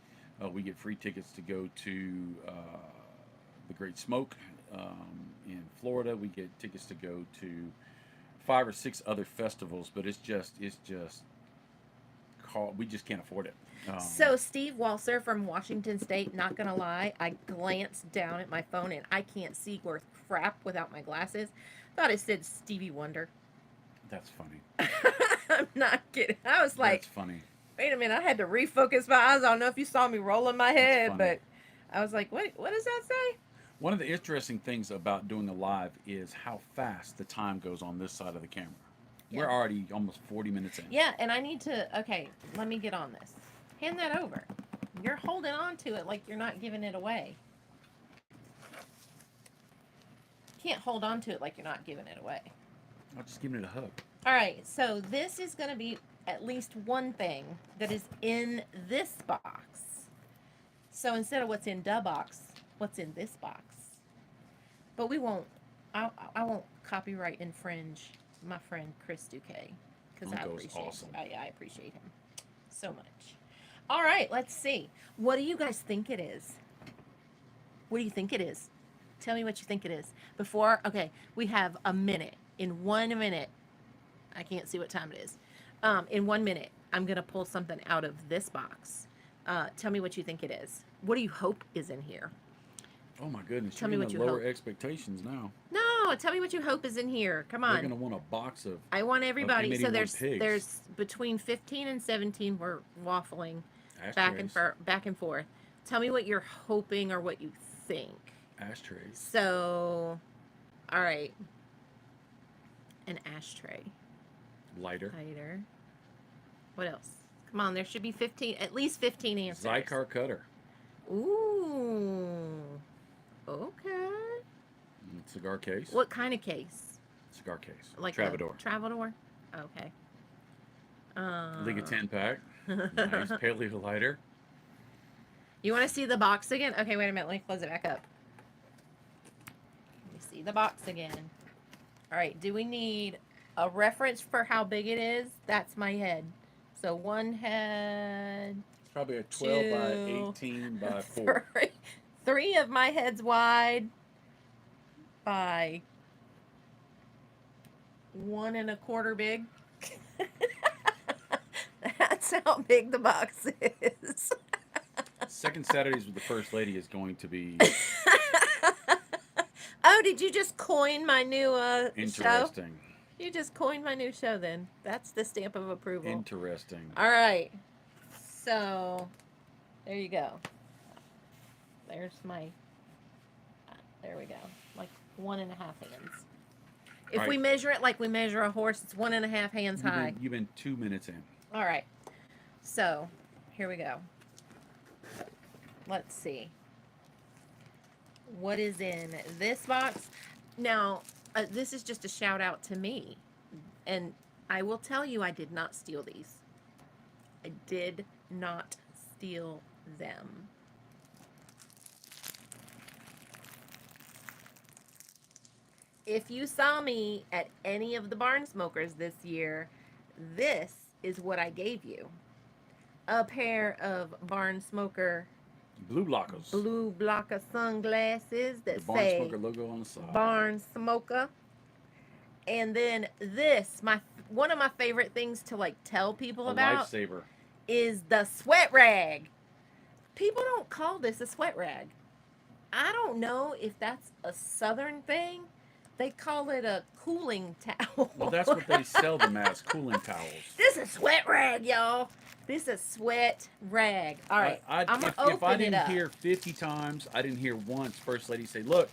We get free tickets to go to the Great Smoke in Florida. We get tickets to go to 5 or 6 other festivals, but it's just we just can't afford it. So Steve Walser from Washington State, not gonna lie, I glanced down at my phone and I can't see worth crap without my glasses. Thought it said Stevie Wonder. That's funny. I'm not kidding. I was like, that's funny. Wait a minute, I had to refocus my eyes. I don't know if you saw me rolling my head, but I was like, what does that say? One of the interesting things about doing a live is how fast the time goes on this side of the camera. Yeah. We're already almost 40 minutes in. Yeah, and I need to, okay, let me get on this. Hand that over. You're holding on to it like you're not giving it away. Can't hold on to it like you're not giving it away. I'm just giving it a hug. All right, so this is going to be at least one thing that is in this box. So instead of what's in the box, what's in this box? But we won't, I won't copyright infringe my friend Chris Duque because I appreciate awesome. I appreciate him so much. All right, let's see. What do you guys think it is? What do you think it is? Tell me what you think it is. Okay, we have a minute. In 1 minute, I can't see what time it is. In 1 minute, I'm going to pull something out of this box. Tell me what you think it is. What do you hope is in here? Oh my goodness, tell me what you lower hope. Expectations now. No, tell me what you hope is in here. Come on. They're going to want a box of I want everybody. So pigs. there's between 15 and 17 we're waffling ashtrays. back and forth. Tell me what you're hoping or what you think. Ashtrays. So, all right. An ashtray. Lighter. What else? Come on, there should be 15, at least 15 answers. Cigar cutter. Ooh. Okay. Cigar case. What kind of case? Cigar case. Like Travador. Travador? Okay. Liga 10-pack. Nice. Paleo lighter. You want to see the box again? Okay, wait a minute. Let me close it back up. Let me see the box again. All right, do we need a reference for how big it is? That's my head. So one head, It's probably a 12 by two, 18 by 4. three, three of my heads wide by 1 1/4 big. That's how big the box is. Second Saturdays with the First Lady is going to be Oh, did you just coin my new show? interesting. You just coined my new show then. That's the stamp of approval. Interesting. All right. So, there you go. There's my, there we go. Like 1 1/2 hands. If All we right. measure it like we measure a horse, it's 1 1/2 hands high. You've been 2 minutes in. All right. So, here we go. Let's see. What is in this box? Now, this is just a shout out to me. And I will tell you, I did not steal these. I did not steal them. If you saw me at any of the barn smokers this year, this is what I gave you. A pair of barn smoker Blue blockers. blue blocker sunglasses that The Barn say Smoker logo on the side. barn smoker. And then this, my one of my favorite things to like tell people A about lifesaver. is the sweat rag. People don't call this a sweat rag. I don't know if that's a southern thing. They call it a cooling towel. Well, that's what they sell them as, cooling towels. This is sweat rag, y'all. This is sweat rag. All right, I'm gonna open if I it didn't up. hear 50 times, I didn't hear once First Lady say, "Look,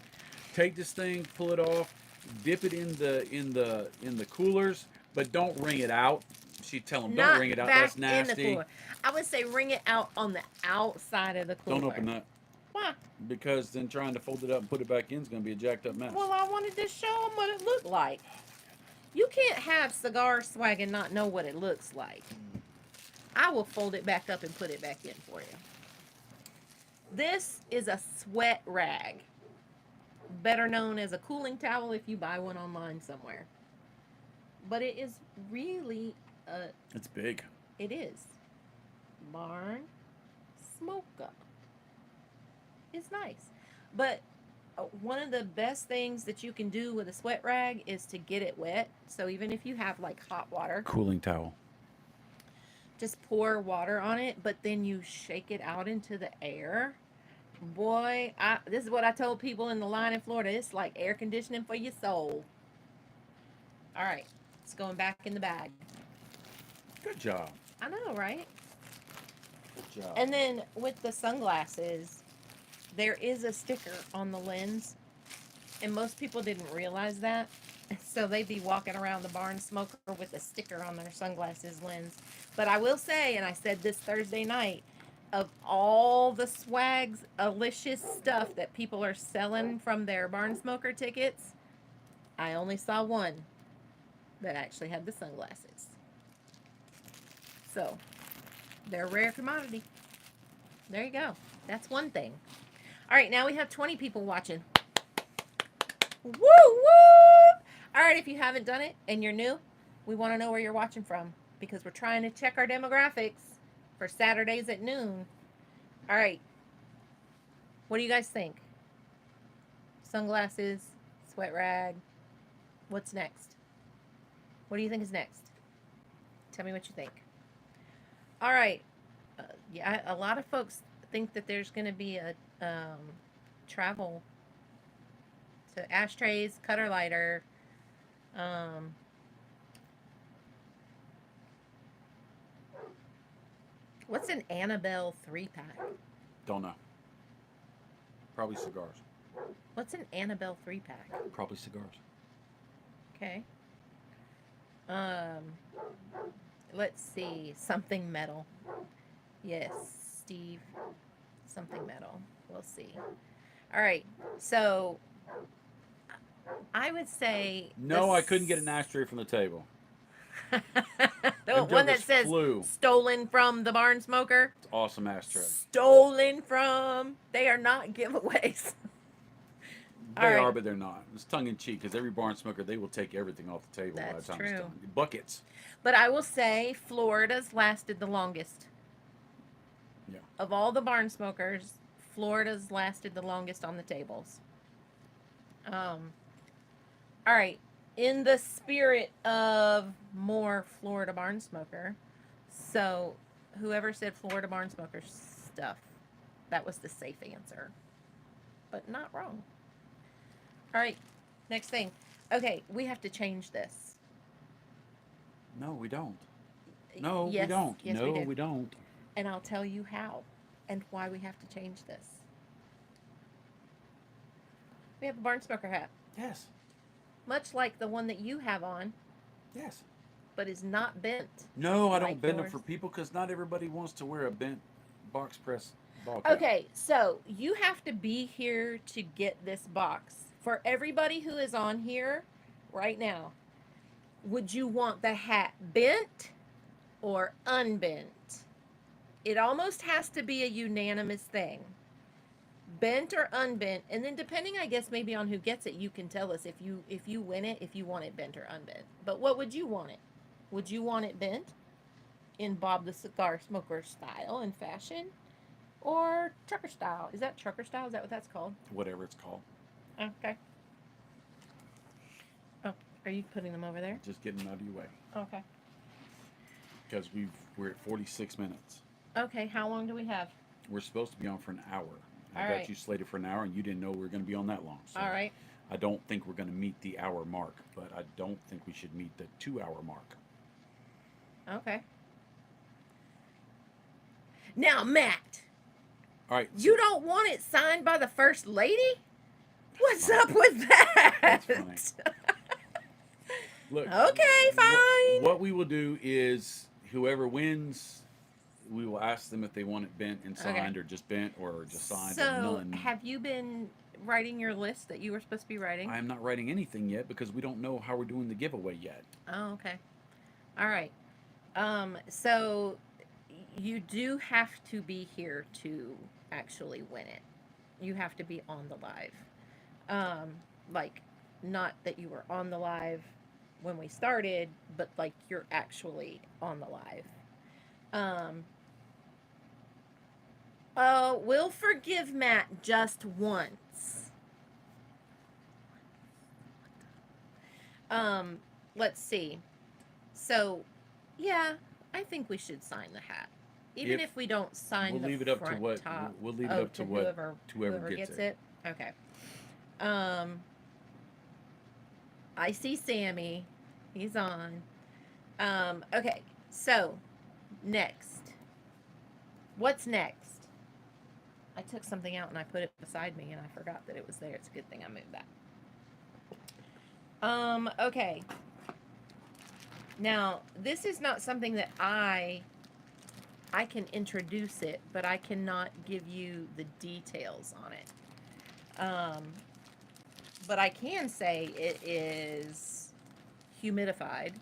take this thing, pull it off, dip it in the coolers, but don't wring it out." She'd tell them, "Don't Not wring it out. back That's in the nasty. cooler. I would say wring it out on the outside of the cooler. Don't open that." Why? Because then trying to fold it up and put it back in is going to be a jacked up mess. Well, I wanted to show them what it looked like. You can't have cigar swag and not know what it looks like. I will fold it back up and put it back in for you. This is a sweat rag, better known as a cooling towel if you buy one online somewhere. But it is really It's big. it is. Barn smoker. It's nice. But one of the best things that you can do with a sweat rag is to get it wet. So even if you have like hot water, Cooling towel. just pour water on it, but then you shake it out into the air. Boy, this is what I told people in the line in Florida. It's like air conditioning for your soul. All right, it's going back in the bag. Good job. I know, right? Good job. And then with the sunglasses, there is a sticker on the lens, and most people didn't realize that. So they'd be walking around the barn smoker with a sticker on their sunglasses lens. But I will say, and I said this Thursday night, of all the swags, alicious stuff that people are selling from their barn smoker tickets, I only saw one that actually had the sunglasses. So, they're a rare commodity. There you go. That's one thing. All right, now we have 20 people watching. Woo, woo! All right, if you haven't done it and you're new, we want to know where you're watching from because we're trying to check our demographics for Saturdays at noon. All right. What do you guys think? Sunglasses, sweat rag. What's next? What do you think is next? Tell me what you think. All right. Yeah, a lot of folks think that there's going to be a travel to ashtrays, cutter lighter. What's an Annabelle 3-pack? Don't know. Probably cigars. What's an Annabelle 3-pack? Probably cigars. Okay. Let's see. Something metal. Yes, Steve. Something metal. We'll see. All right. So I would say No, I couldn't get an ashtray from the table. the Them one that jokers says flew. stolen from the barn smoker. It's awesome ashtray. Stolen from. They are not giveaways. All They right. are, but they're not. It's tongue in cheek because every barn smoker, they will take everything off the table by the That's time it's true. done. Buckets. But I will say Florida's lasted the longest. Yeah. Of all the barn smokers, Florida's lasted the longest on the tables. Um, all right. In the spirit of more Florida barn smoker, so whoever said Florida barn smoker stuff, that was the safe answer, but not wrong. All right. Next thing. Okay, we have to change this. No, we don't. No, we Yes, don't. yes, we No, do. we don't. And I'll tell you how and why we have to change this. We have a barn smoker hat, Yes. much like the one that you have on, Yes. but is not bent No, I don't like bend them yours. for people because not everybody wants to wear a bent box press ball cap. Okay, so you have to be here to get this box. For everybody who is on here right now, would you want the hat bent or unbent? It almost has to be a unanimous thing. Bent or unbent, and then depending, I guess, maybe on who gets it, you can tell us if you win it, if you want it bent or unbent. But what would you want it? Would you want it bent in Bob the Cigar Smoker style and fashion, or trucker style? Is that trucker style? Is that what that's called? Whatever it's called. Okay. Oh, are you putting them over there? Just getting out of your way Okay. because we're at 46 minutes. Okay. How long do we have? We're supposed to be on for an hour. I All got right. you slated for an hour, and you didn't know we were going to be on that long. So All right. I don't think we're going to meet the hour mark, but I don't think we should meet the 2 hour mark. Okay. Now, Matt, All right. you don't want it signed by the first lady? What's up with that? That's funny. Look. Okay, fine. What we will do is whoever wins, we will ask them if they want it bent and signed, Okay. or just bent, or just signed, or So, none. have you been writing your list that you were supposed to be writing? I am not writing anything yet because we don't know how we're doing the giveaway yet. Oh, okay. All right. So you do have to be here to actually win it. You have to be on the live. Like, not that you were on the live when we started, but like you're actually on the live. Um, we'll forgive Matt just once. Um, let's see. So, yeah, I think we should sign the hat, even if we don't sign We'll the leave it up to front what top. we'll leave it Oh, up to what whoever gets gets it. it. Okay. Um, I see Sammy. He's on. Okay. So, next. What's next? I took something out and I put it beside me and I forgot that it was there. It's a good thing I moved that. Okay. Now, this is not something that I can introduce it, but I cannot give you the details on it. But I can say it is humidified,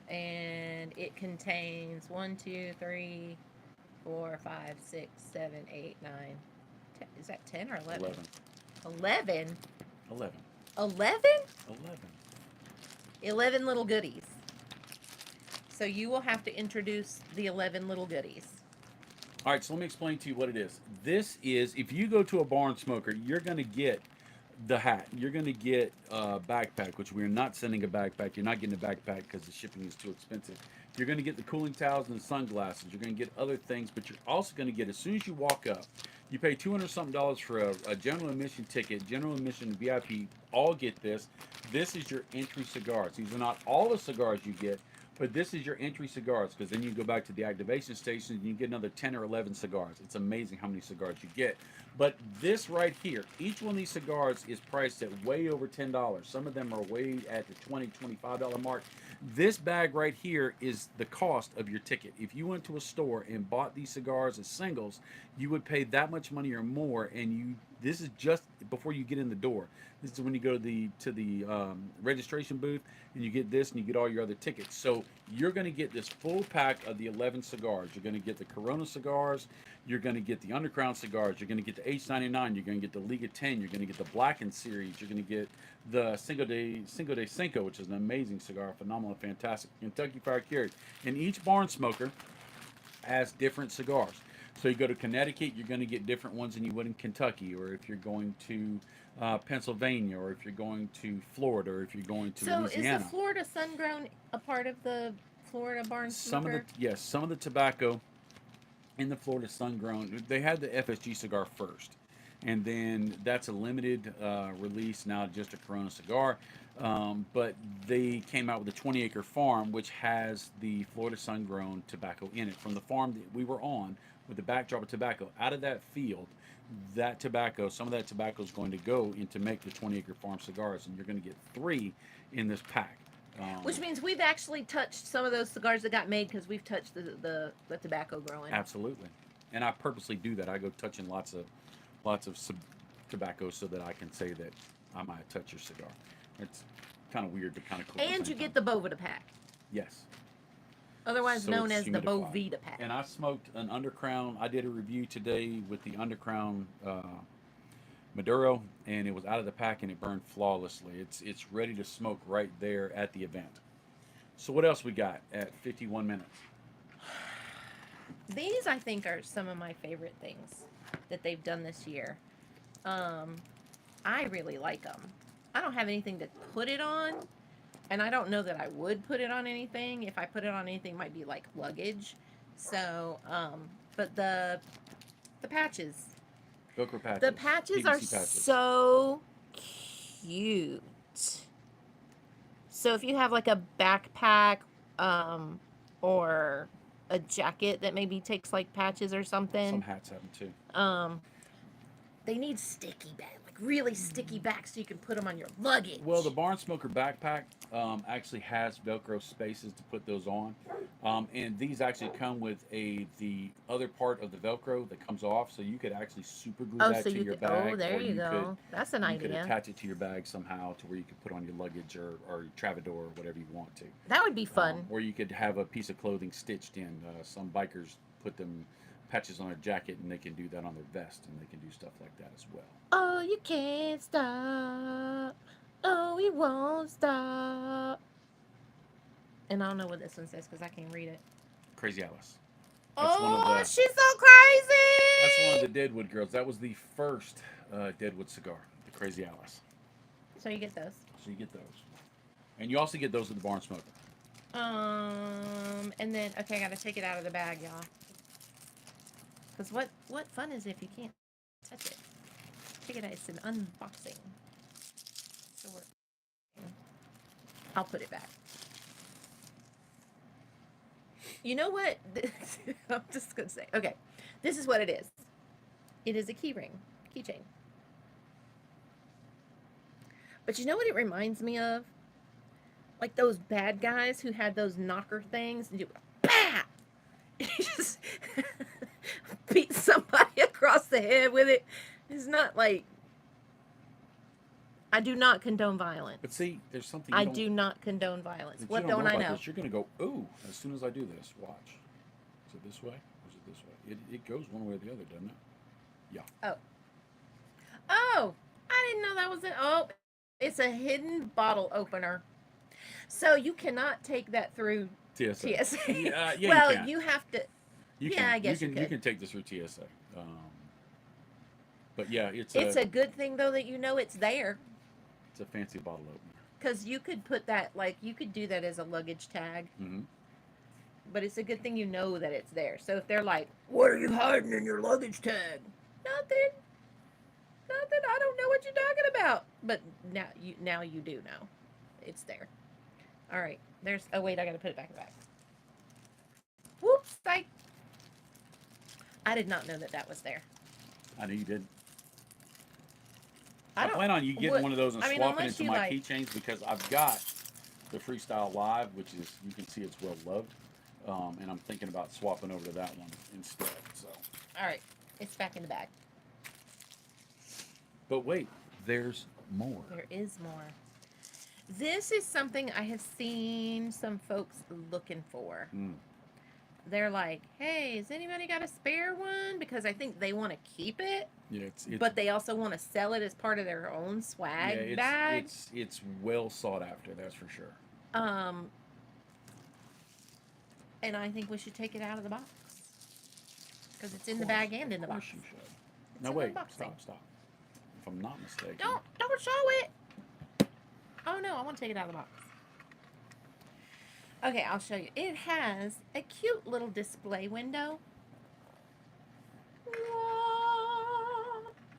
and it contains 1, 2, 3, 4, 5, 6, 7, 8, 9. 10. Is that 10 or 11? 11. 11. 11? 11. 11 little goodies. So you will have to introduce the 11 little goodies. All right, so let me explain to you what it is. This is, if you go to a barn smoker, you're going to get the hat. You're going to get a backpack, which we're not sending a backpack. You're not getting a backpack because the shipping is too expensive. You're going to get the cooling towels and the sunglasses. You're going to get other things, but you're also going to get, as soon as you walk up, you pay $200 something for a general admission ticket. General admission VIP all get this. This is your entry cigars. These are not all the cigars you get, but this is your entry cigars, because then you go back to the activation station and you get another 10 or 11 cigars. It's amazing how many cigars you get. But this right here, each one of these cigars is priced at way over $10. Some of them are way at the $20, $25 mark. This bag right here is the cost of your ticket. If you went to a store and bought these cigars as singles, you would pay that much money or more, and you This is just before you get in the door. This is when you go to the registration booth and you get this and you get all your other tickets. So you're going to get this full pack of the 11 cigars. You're going to get the Corona cigars. You're going to get the Underground cigars. You're going to get the H99. You're going to get the Liga 10. You're going to get the Blackened series. You're going to get the Cinco de Cinco, which is an amazing cigar, phenomenal, fantastic Kentucky Fire Carry. And each barn smoker has different cigars. So you go to Connecticut, you're going to get different ones than you would in Kentucky, or if you're going to Pennsylvania, or if you're going to Florida, or if you're going to So Louisiana. is the Florida Sun Grown a part of the Florida barn smoker? Some of the tobacco in the Florida Sun Grown, they had the FSG cigar first, and then that's a limited release now, just a Corona cigar. But they came out with a 20-acre farm, which has the Florida Sun Grown tobacco in it from the farm that we were on with the backdrop of tobacco. Out of that field, that tobacco, some of that tobacco is going to go into make the 20-acre farm cigars, and you're going to get 3 in this pack. Which means we've actually touched some of those cigars that got made because we've touched the tobacco growing. Absolutely, and I purposely do that. I go touching lots of tobacco so that I can say that I might touch your cigar. It's kind of weird, but kind of cool. And you get the Boveda pack. Yes. Otherwise So known it's as the humidified. Boveda pack. And I smoked an Undercrown. I did a review today with the Undercrown Maduro, and it was out of the pack and it burned flawlessly. It's ready to smoke right there at the event. So what else we got at 51 minutes? These, I think, are some of my favorite things that they've done this year. I really like them. I don't have anything to put it on, and I don't know that I would put it on anything. If I put it on anything, it might be like luggage. So, but the patches. Velcro patches. The patches PVC are patches. so cute. So if you have like a backpack, or a jacket that maybe takes like patches or something. Some hats have them too. They need sticky back, like really sticky back, so you can put them on your luggage. Well, the Barn Smoker backpack actually has Velcro spaces to put those on, and these actually come with the other part of the Velcro that comes off, so you could actually super glue that to your bag. Oh, there or you go. That's an you could idea. attach it to your bag somehow to where you could put on your luggage or your Travador or whatever you want to. That would be fun. Or you could have a piece of clothing stitched in. Some bikers put them patches on their jacket, and they can do that on their vest, and they can do stuff like that as well. Oh, you can't stop. Oh, we won't stop. And I don't know what this one says because I can't read it. Crazy Alice. She's so crazy. That's one of the Deadwood girls. That was the first Deadwood cigar, the Crazy Alice. So you get those. So you get those, and you also get those at the Barn Smoker. And then okay, I gotta take it out of the bag, y'all. Because what fun is it if you can't touch it? Check it out. It's an unboxing. So I'll put it back. You know what? I'm just going to say. Okay. This is what it is. It is a keychain. But you know what it reminds me of? Like those bad guys who had those knocker things and you bah! You just beat somebody across the head with it. It's not like I do not condone violence. But see, there's something I do not condone violence. What don't I know? This. You're gonna go, ooh, as soon as I do this. Watch. Is it this way? Or is it this way? It goes one way or the other, doesn't it? Yeah. Oh, I didn't know that was it. Oh, it's a hidden bottle opener. So you cannot take that through TSA. Yeah, well, you have to. I guess you can. You can take this through TSA. But yeah, it's a good thing though that you know it's there. It's a fancy bottle opener. Because you could put that, like, you could do that as a luggage tag. Mm-hmm. But it's a good thing you know that it's there. So if they're like, what are you hiding in your luggage tag? Nothing. I don't know what you're talking about. But now you do know. It's there. All right. Oh, wait, I got to put it back in the bag. Whoops. I did not know that was there. I knew you did. I plan on you getting one of those and swapping it to my keychains because I've got the Freestyle Live, which is, you can see it's well loved. And I'm thinking about swapping over to that one instead. So. All right. It's back in the bag. But wait, there's more. There is more. This is something I have seen some folks looking for. Mm. They're like, hey, has anybody got a spare one? Because I think they want to keep it, Yeah, it's but they also want to sell it as part of their own yeah, swag bag. it's well sought after. That's for sure. Um, and I think we should take it out of the box because it's in the bag and in the box. You should. It's No, an wait, unboxing. stop. If I'm not mistaken. Don't show it. Oh no, I want to take it out of the box. Okay, I'll show you. It has a cute little display window.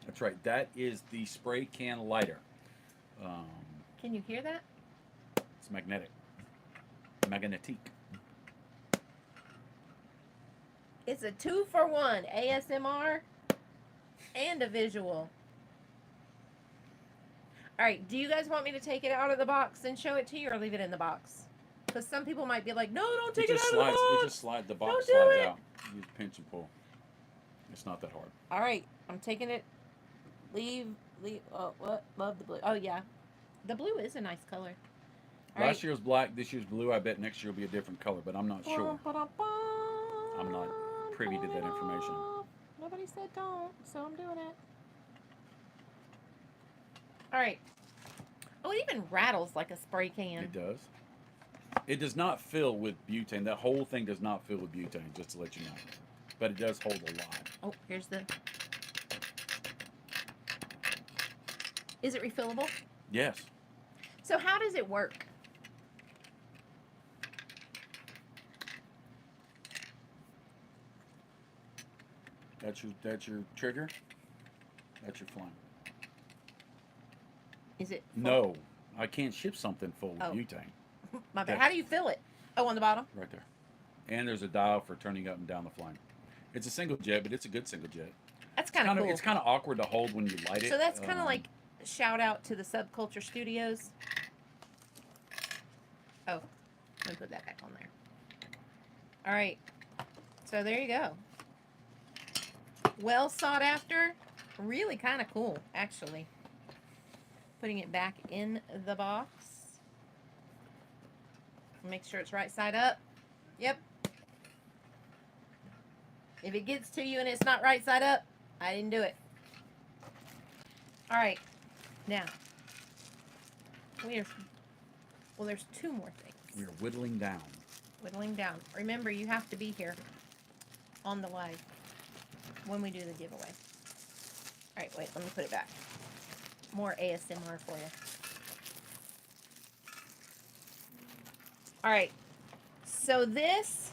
That's right. That is the spray can lighter. Um, Can you hear that? it's magnetic. Magnetique. It's a 2-for-1 ASMR and a visual. All right, do you guys want me to take it out of the box and show it to you or leave it in the box? Because some people might be like, no, don't take it out of the box. It just slides. The box Don't do slides it. out. You just pinch and pull. It's not that hard. All right, I'm taking it. Leave. Oh, what? Love the blue. Oh, yeah. The blue is a nice color. All Last year was black. This year's blue. I bet next year will be a different color, but I'm not sure. I'm not privy to that information. Nobody said don't, so I'm doing it. All right. Oh, it even rattles like a spray can. It does. It does not fill with butane. That whole thing does not fill with butane, just to let you know. But it does hold a lot. Oh, here's the... Is it refillable? Yes. So how does it work? That's your trigger. That's your flame. Is it full? No, I can't ship something full of Oh. butane. My bad. How do you fill it? Oh, on the bottom? Right there. And there's a dial for turning up and down the flame. It's a single jet, but it's a good single jet. That's kind of cool. It's kind of awkward to hold when you light it. So that's kind of like shout out to the Subculture Studios. Oh, let me put that back on there. All right. So there you go. Well sought after. Really kind of cool, actually. Putting it back in the box. Make sure it's right side up. Yep. If it gets to you and it's not right side up, I didn't do it. All right. Now, there's two more things. We're whittling down. Whittling down. Remember, you have to be here on the live when we do the giveaway. All right, wait, let me put it back. More ASMR for you. All right, so this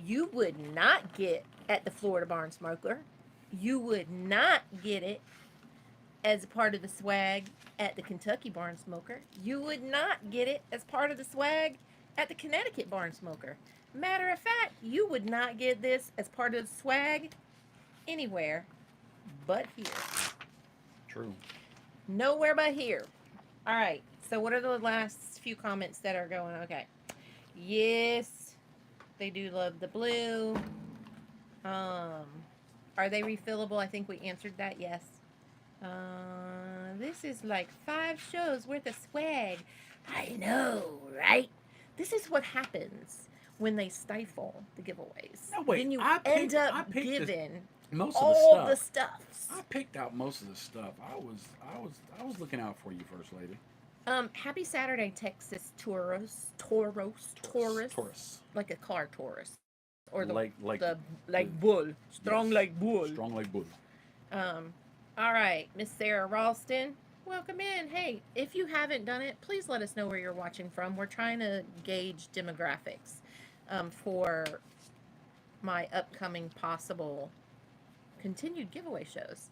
you would not get at the Florida Barn Smoker. You would not get it as a part of the swag at the Kentucky Barn Smoker. You would not get it as part of the swag at the Connecticut Barn Smoker. Matter of fact, you would not get this as part of the swag anywhere but here. True. Nowhere but here. All right. So what are the last few comments that are going? Okay. Yes, they do love the blue. Are they refillable? I think we answered that. Yes. This is like 5 shows worth of swag. I know, right? This is what happens when they stifle the giveaways. No, wait, then you I end picked- up I picked giving Most of all the the stuff. stuffs. I picked out most of the stuff. I was looking out for you, First Lady. Happy Saturday, Texas Taurus. Like a car Taurus. Or the like bull. Strong Yes. like bull. Strong like bull. All right, Miss Sarah Ralston, welcome in. Hey, if you haven't done it, please let us know where you're watching from. We're trying to gauge demographics for my upcoming possible continued giveaway shows.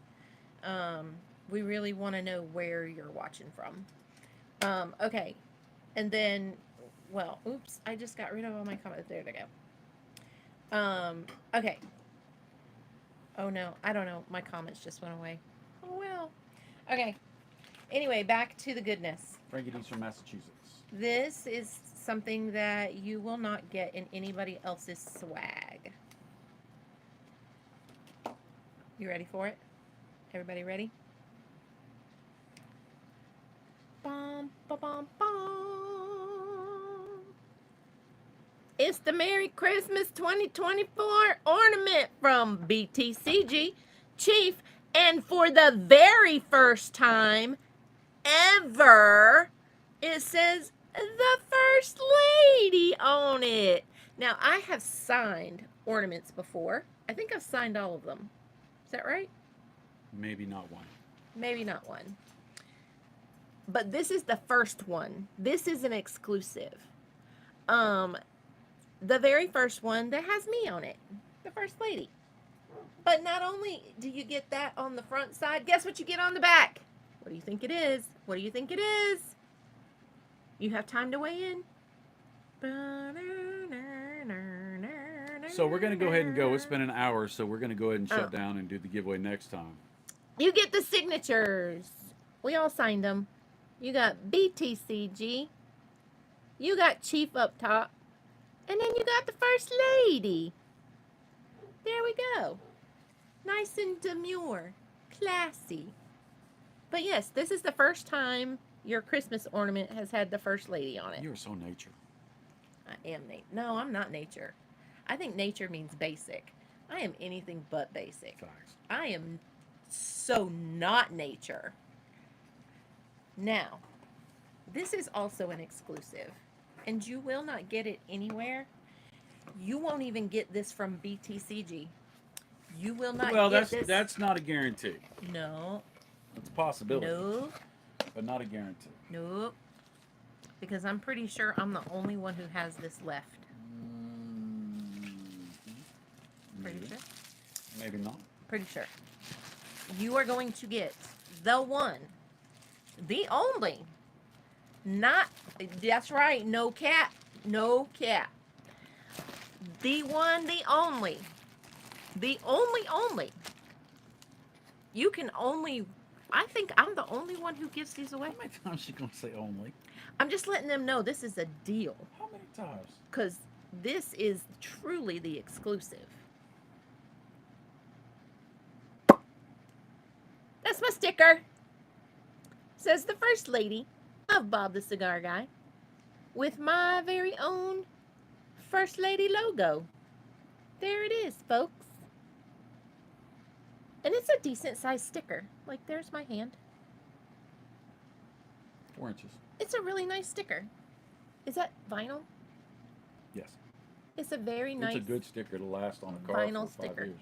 We really want to know where you're watching from. Okay, and then, well, oops, I just got rid of all my comments. There they go. Okay. Oh no, I don't know. My comments just went away. Oh well. Okay. Anyway, back to the goodness. Frankie D's from Massachusetts. This is something that you will not get in anybody else's swag. You ready for it? Everybody ready? Bum, ba, bum, bum. It's the Merry Christmas 2024 ornament from BTCG CHIEF. And for the very first time ever, it says the First Lady on it. Now, I have signed ornaments before. I think I've signed all of them. Is that right? Maybe not one. Maybe not one. But this is the first one. This is an exclusive. The very first one that has me on it, the First Lady. But not only do you get that on the front side, guess what you get on the back? What do you think it is? What do you think it is? You have time to weigh in. So we're going to go ahead and go. It's been an hour, so we're going to go ahead and shut down and do the giveaway next time. You get the signatures. We all signed them. You got BTCG. You got CHIEF up top. And then you got the First Lady. There we go. Nice and demure. Classy. But yes, this is the first time your Christmas ornament has had the First Lady on it. You're so nature. I am nature. No, I'm not nature. I think nature means basic. I am anything but basic. Facts. I am so not nature. Now, this is also an exclusive, and you will not get it anywhere. You won't even get this from BTCG. You will not get this. That's not a guarantee. No. It's a possibility. No. But not a guarantee. Nope. Because I'm pretty sure I'm the only one who has this left. Pretty sure? Maybe not. Pretty sure. You are going to get the one, the only, not, that's right, no cap, no cap. The one, the only, only. You can only, I think I'm the only one who gives these away. How many times is she going to say only? I'm just letting them know this is a deal. How many times? Because this is truly the exclusive. That's my sticker. Says the First Lady of Bob the Cigar Guy with my very own First Lady logo. There it is, folks. And it's a decent sized sticker. Like, there's my hand. 4 inches. It's a really nice sticker. Is that vinyl? Yes. It's a very nice. It's a good sticker to last on a car vinyl for 5 sticker. years.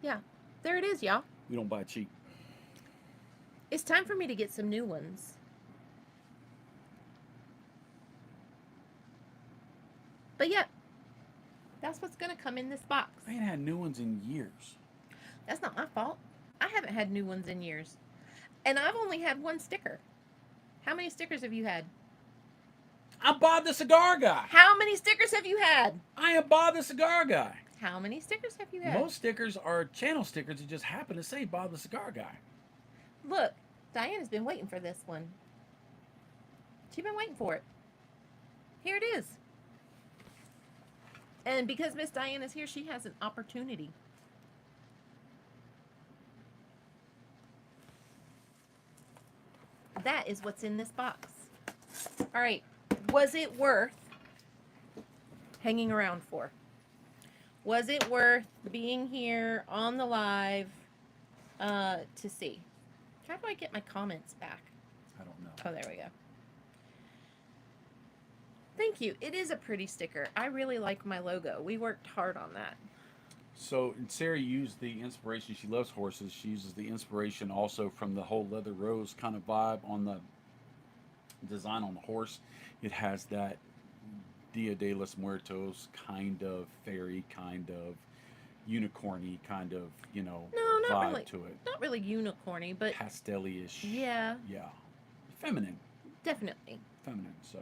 Yeah. There it is, y'all. We don't buy cheap. It's time for me to get some new ones. But yeah, that's what's going to come in this box. I ain't had new ones in years. That's not my fault. I haven't had new ones in years. And I've only had one sticker. How many stickers have you had? I'm Bob the Cigar Guy. How many stickers have you had? I am Bob the Cigar Guy. How many stickers have you had? Most stickers are channel stickers that just happen to say Bob the Cigar Guy. Look, Diana's been waiting for this one. She's been waiting for it. Here it is. And because Miss Diana's here, she has an opportunity. That is what's in this box. All right. Was it worth hanging around for? Was it worth being here on the live to see? How do I get my comments back? I don't know. Oh, there we go. Thank you. It is a pretty sticker. I really like my logo. We worked hard on that. So Sarah used the inspiration. She loves horses. She uses the inspiration also from the whole leather rose kind of vibe on the design on the horse. It has that Dia de los Muertos kind of fairy, kind of unicorny kind of, No, not vibe really. to it. Not really unicorny, but Pastel-ish. yeah, Yeah. Feminine. definitely. Feminine. So.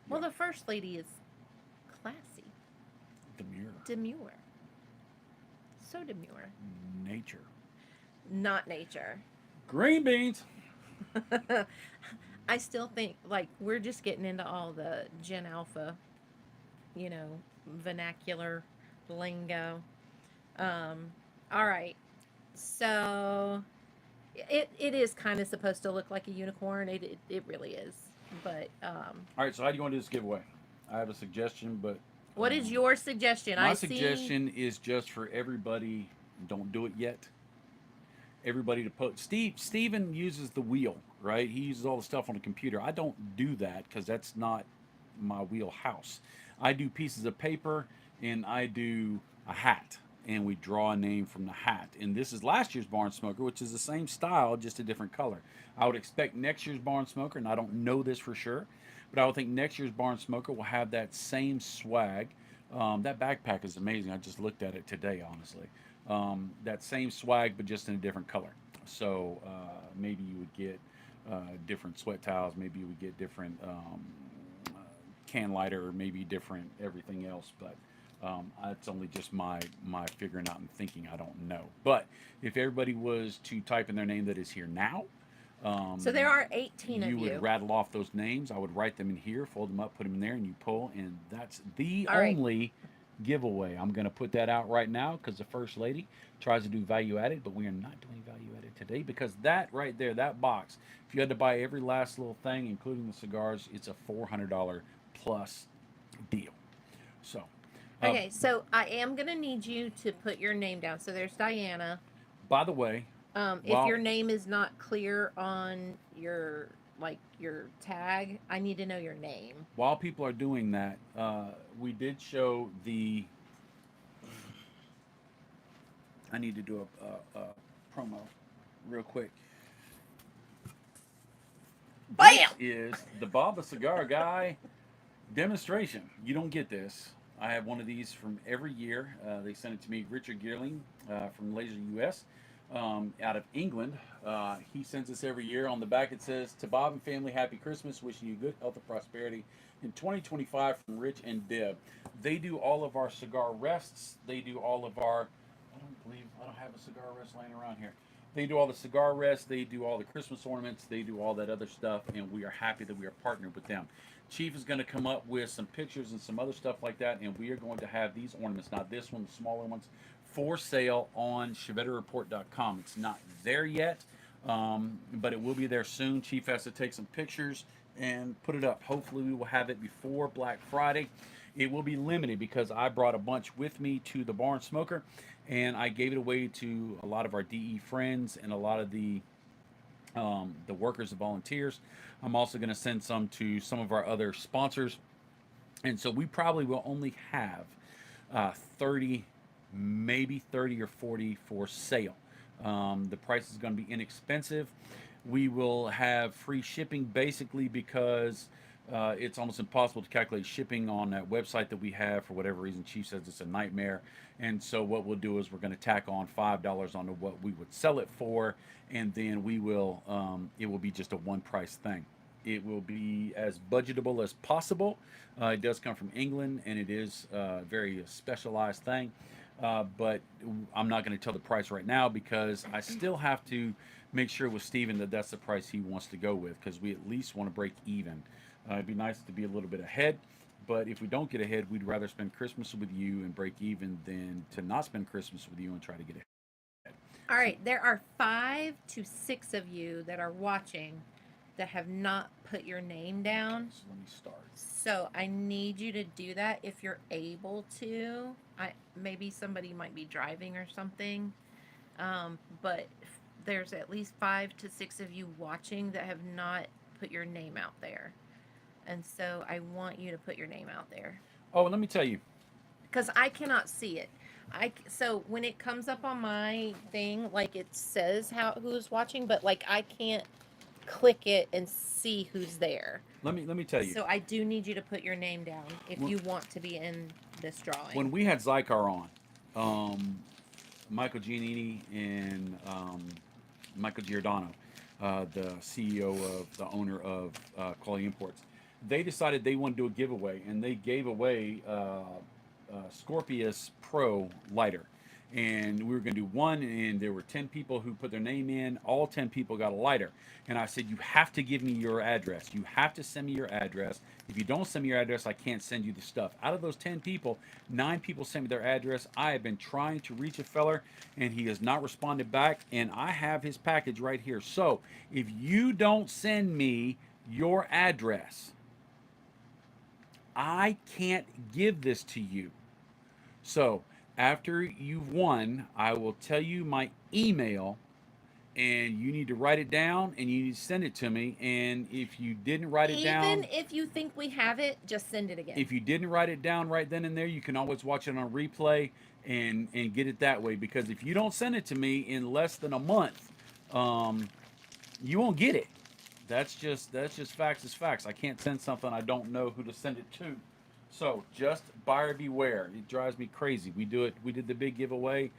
Well, yeah. the First Lady is classy, Demure. demure. So demure. Nature. Not nature. Green beans. I still think, like, we're just getting into all the Gen Alpha, vernacular lingo. All right. So, It is kind of supposed to look like a unicorn. It really is. But All right, so how do you want to do this giveaway? I have a suggestion, but what is your suggestion? my I see. suggestion is just for everybody. Don't do it yet. Everybody to put. Steven uses the wheel, right? He uses all the stuff on the computer. I don't do that because that's not my wheelhouse. I do pieces of paper and I do a hat, and we draw a name from the hat. And this is last year's Barn Smoker, which is the same style, just a different color. I would expect next year's Barn Smoker, and I don't know this for sure, but I would think next year's Barn Smoker will have that same swag. That backpack is amazing. I just looked at it today, honestly. That same swag, but just in a different color. So maybe you would get different sweat towels. Maybe you would get different can lighter, or maybe different everything else. But it's only just my figuring out and thinking. I don't know. But if everybody was to type in their name that is here now, So there are 18 of you would you. rattle off those names. I would write them in here, fold them up, put them in there, and you pull. And that's the All right. only giveaway. I'm going to put that out right now because the first lady tries to do value added, but we are not doing value added today because that right there, that box, if you had to buy every last little thing, including the cigars, it's a $400 plus deal. So, uh, Okay, so I am gonna need you to put your name down. So there's Diana. by the way, If your while name is not clear on your your tag, I need to know your name. while people are doing that, we did show the. I need to do a promo real quick. This Bam! is the Bob the Cigar Guy demonstration. You don't get this. I have one of these from every year. They sent it to me. Richard Gearling from Laser US out of England. He sends this every year. On the back it says, "To Bob and family, happy Christmas. Wishing you good health and prosperity in 2025 from Rich and Deb." They do all of our cigar rests. They do all of our. I don't have a cigar rest laying around here. They do all the cigar rests. They do all the Christmas ornaments. They do all that other stuff, and we are happy that we are partnered with them. Chief is going to come up with some pictures and some other stuff like that, and we are going to have these ornaments, not this one, the smaller ones, for sale on ChevetteReport.com. It's not there yet, but it will be there soon. Chief has to take some pictures and put it up. Hopefully, we will have it before Black Friday. It will be limited because I brought a bunch with me to the Barn Smoker, and I gave it away to a lot of our DE friends and a lot of the workers and volunteers. I'm also going to send some to some of our other sponsors. And so we probably will only have 30, maybe 30 or 40 for sale. The price is going to be inexpensive. We will have free shipping basically because it's almost impossible to calculate shipping on that website that we have. For whatever reason, Chief says it's a nightmare. And so what we'll do is we're going to tack on $5 onto what we would sell it for, and then we will it will be just a one price thing. It will be as budgetable as possible. It does come from England, and it is a very specialized thing. But I'm not going to tell the price right now because I still have to make sure with Steven that that's the price he wants to go with because we at least want to break even. It'd be nice to be a little bit ahead, but if we don't get ahead, we'd rather spend Christmas with you and break even than to not spend Christmas with you and try to get ahead. All So, right, there are 5 to 6 of you that are watching that have not put your name okay, down. so let me start. So I need you to do that if you're able to. I maybe somebody might be driving or something, but there's at least 5 to 6 of you watching that have not put your name out there, and so I want you to put your name out there Oh, and let me tell you, because I cannot see it. So when it comes up on my thing, like it says how who's watching, but like I can't click it and see who's there. let me tell you. So I do need you to put your name down if When, you want to be in this when drawing. we had Zycar on, um, Michael Giannini and Michael Giordano, the CEO of the owner of Quality Imports, they decided they wanted to do a giveaway, and they gave away Scorpius Pro lighter. and we were going to do one, and there were 10 people who put their name in. All 10 people got a lighter. And I said, you have to give me your address. You have to send me your address. If you don't send me your address, I can't send you the stuff. Out of those 10 people, 9 people sent me their address. I have been trying to reach a feller, and he has not responded back, and I have his package right here. So if you don't send me your address, I can't give this to you. So after you've won, I will tell you my email, and you need to write it down, and you need to send it to me. And if you didn't write it Even down, if you think we have it, just send it again. if you didn't write it down right then and there, you can always watch it on replay and get it that way. Because if you don't send it to me in less than a month, um, you won't get it. That's just facts is facts. I can't send something I don't know who to send it to. So just buyer beware. It drives me crazy. We do it. We did the big giveaway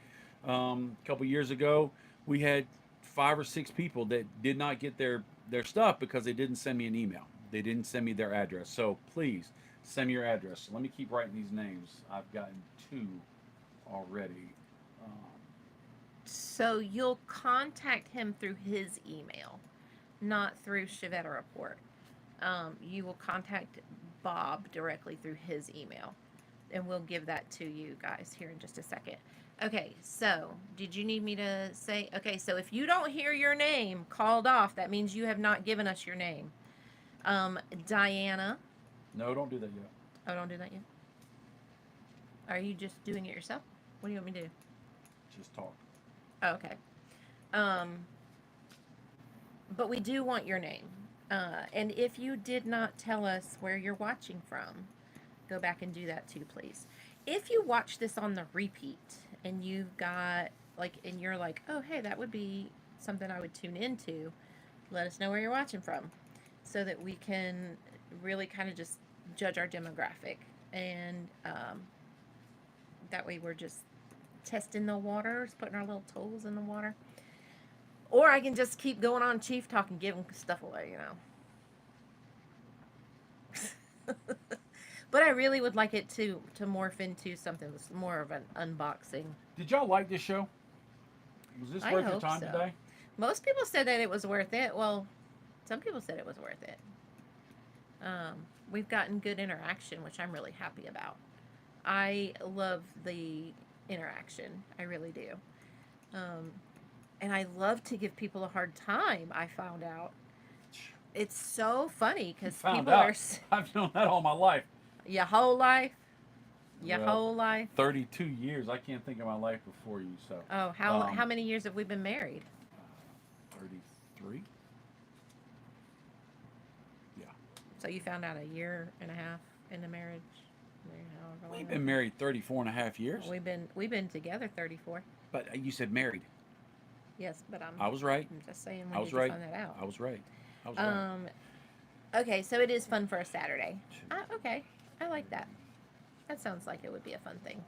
a couple years ago. We had 5 or 6 people that did not get their stuff because they didn't send me an email. They didn't send me their address. So please send me your address. So let me keep writing these names. I've gotten 2 already. Um, So you'll contact him through his email, not through Chevette Report. You will contact Bob directly through his email, and we'll give that to you guys here in just a second. Okay, so did you need me to say? Okay, so if you don't hear your name called off, that means you have not given us your name. Diana. no, don't do that yet. Oh, don't do that yet. Are you just doing it yourself? What do you want me to do? Just talk. Oh, okay. Um, but we do want your name. And if you did not tell us where you're watching from, go back and do that too, please. If you watch this on the repeat and you've got like, and you're like, oh, hey, that would be something I would tune into, let us know where you're watching from so that we can really kind of just judge our demographic. And that way we're just testing the waters, putting our little toes in the water. Or I can just keep going on Chief Talk and giving stuff away, But I really would like it to morph into something that's more of an unboxing. Did y'all like this show? Was this I worth your hope time so. today? Most people said that it was worth it. Well, some people said it was worth it. We've gotten good interaction, which I'm really happy about. I love the interaction. I really do. Um, and I love to give people a hard time. I found out it's so funny You because found people are out. I've known that all my life. your whole life, your Well, whole life. 32 years. I can't think of my life before you. So, Oh, how many years have we been married? 33. Yeah. So you found out a year and a half into marriage. We've been married 34 and a half years. We've been together 34. But you said married. Yes, but I was right. I'm just saying, I when was did you right. find that out? I was right. I was right. Okay, so it is fun for a Saturday. Okay, I like that. That sounds like it would be a fun thing.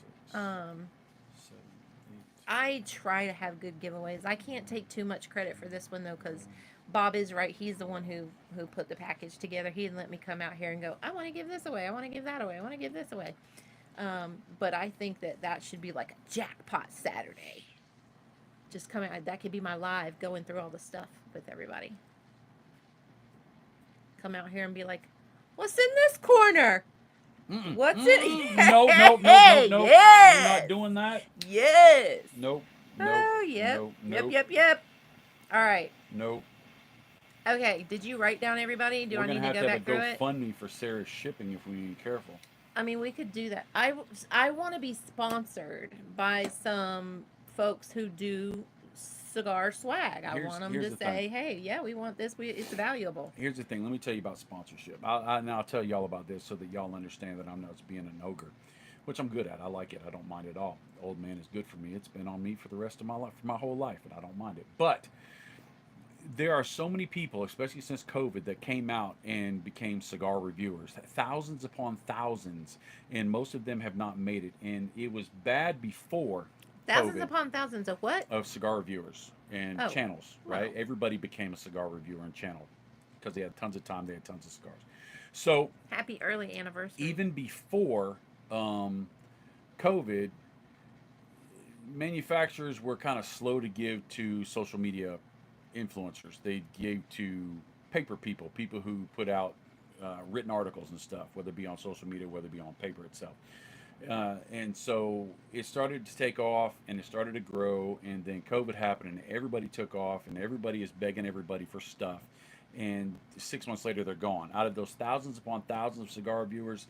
6, Um, 7, 8. I try to have good giveaways. I can't take too much credit for this one though, because Bob is right. He's the one who put the package together. He didn't let me come out here and go, I want to give this away. I want to give that away. I want to give this away. But I think that should be like a jackpot Saturday. Just coming. That could be my live going through all the stuff with everybody. Come out here and be like, what's in this corner? Mm-mm. What's Mm-mm. it? Nope, nope, nope, nope, nope. Yes. We're not doing that. Yes. Nope, nope, Oh, yep. nope, Yep, nope, yep. All right. nope. Okay. Did you write down everybody? Do We're I need gonna to have go to have back a through it? GoFundMe for Sarah's shipping if we ain't careful. I mean, we could do that. I want to be sponsored by some folks who do cigar swag. I want them to say, hey, yeah, we want this. It's valuable. Here's the thing. Let me tell you about sponsorship. I'll tell y'all about this so that y'all understand that I'm not being an ogre, which I'm good at. I like it. I don't mind at all. Old man is good for me. It's been on me for the rest of my life, for my whole life, and I don't mind it. But there are so many people, especially since COVID, that came out and became cigar reviewers. Thousands upon thousands, and most of them have not made it. And it was bad before Thousands COVID upon thousands of what? of cigar reviewers and Oh, channels, right? wow. Everybody became a cigar reviewer and channel because they had tons of time, they had tons of cigars. So Happy early anniversary. even before COVID, manufacturers were kind of slow to give to social media influencers. They gave to paper people, people who put out written articles and stuff, whether it be on social media, whether it be on paper itself. And so it started to take off and it started to grow. And then COVID happened and everybody took off and everybody is begging everybody for stuff. And 6 months later, they're gone. Out of those thousands upon thousands of cigar viewers,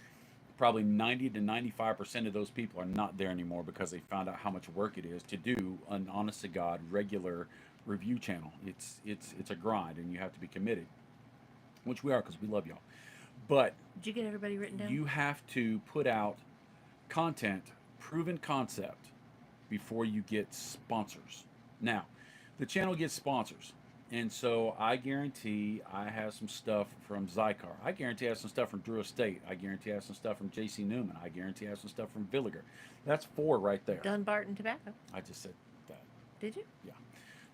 probably 90 to 95% of those people are not there anymore because they found out how much work it is to do an honest to God regular review channel. It's a grind and you have to be committed, which we are because we love y'all. But Did you get everybody written down? you have to put out content, proven concept before you get sponsors. Now, the channel gets sponsors. And so I guarantee I have some stuff from Cigar. I guarantee I have some stuff from Drew Estate. I guarantee I have some stuff from JC Newman. I guarantee I have some stuff from Villiger. That's 4 right there. Dunbarton Tobacco. I just said that. Did you? Yeah.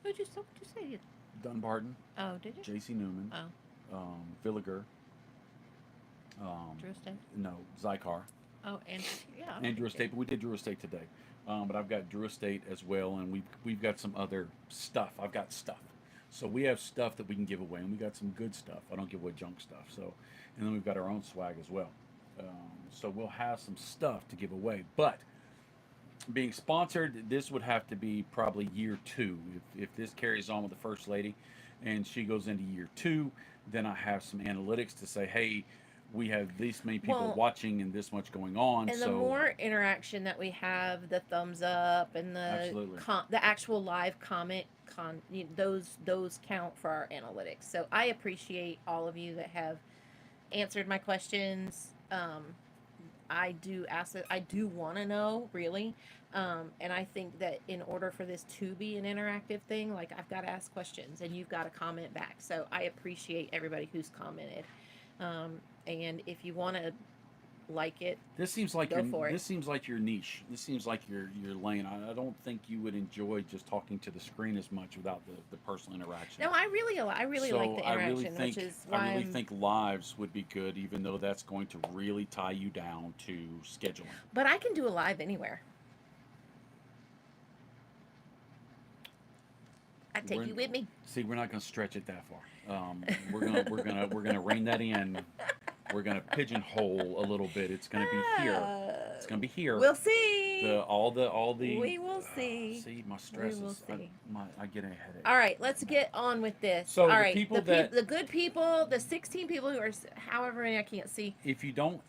What'd you say? Dunbarton, Oh, did you? JC Newman, Oh, Villiger, Drew Estate. no, Cigar, Oh, and yeah. and Drew Estate. But we did Drew Estate today. But I've got Drew Estate as well, and we've got some other stuff. I've got stuff. So we have stuff that we can give away, and we got some good stuff. I don't give away junk stuff. So, and then we've got our own swag as well. So we'll have some stuff to give away. But being sponsored, this would have to be probably year 2. If this carries on with the first lady, and she goes into year 2, then I have some analytics to say, hey, we have this many people watching and this much going on. And so the more interaction that we have, the thumbs up and the the actual live comment, those count for our analytics. So I appreciate all of you that have answered my questions. I do ask it. I do want to know, really, and I think that in order for this to be an interactive thing, like I've got to ask questions and you've got to comment back. So I appreciate everybody who's commented. And if you want to like it, this seems like go for it. This seems like your niche. This seems like your lane. I don't think you would enjoy just talking to the screen as much without the personal interaction. No, I really So like the I interaction, really think which is why I really think lives would be good, even though that's going to really tie you down to scheduling. But I can do a live anywhere. I take you with me. See, we're not going to stretch it that far. We're gonna rein that in. We're gonna pigeonhole a little bit. It's gonna be here. It's gonna be here. We'll see. All the. We will see. See, my stress We will is. see. I get a headache. All right, let's get on with this. So all the right, people the good people, the 16 people who are, however many I can't see. If you don't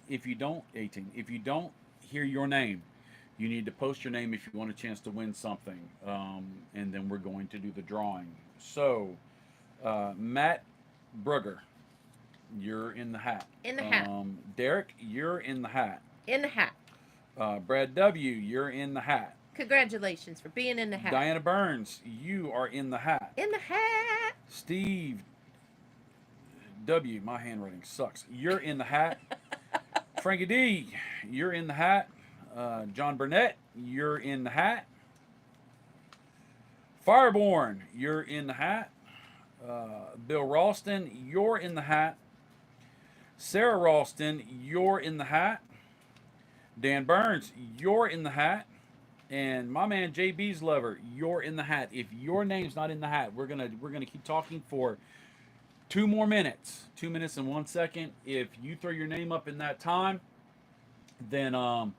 hear your name, you need to post your name if you want a chance to win something. And then we're going to do the drawing. So, Matt Brugger, you're in the hat. In the hat. Derek, you're in the hat. In the hat. Brad W, you're in the hat. Congratulations for being in the hat. Diana Burns, you are in the hat. In the hat. Steve W, my handwriting sucks. You're in the hat. Frankie D, you're in the hat. John Burnett, you're in the hat. Fireborn, you're in the hat. Bill Ralston, you're in the hat. Sarah Ralston, you're in the hat. Dan Burns, you're in the hat. And my man JB's Lover, you're in the hat. If your name's not in the hat, we're gonna keep talking for 2 more minutes. 2 minutes and 1 second. If you throw your name up in that time, then I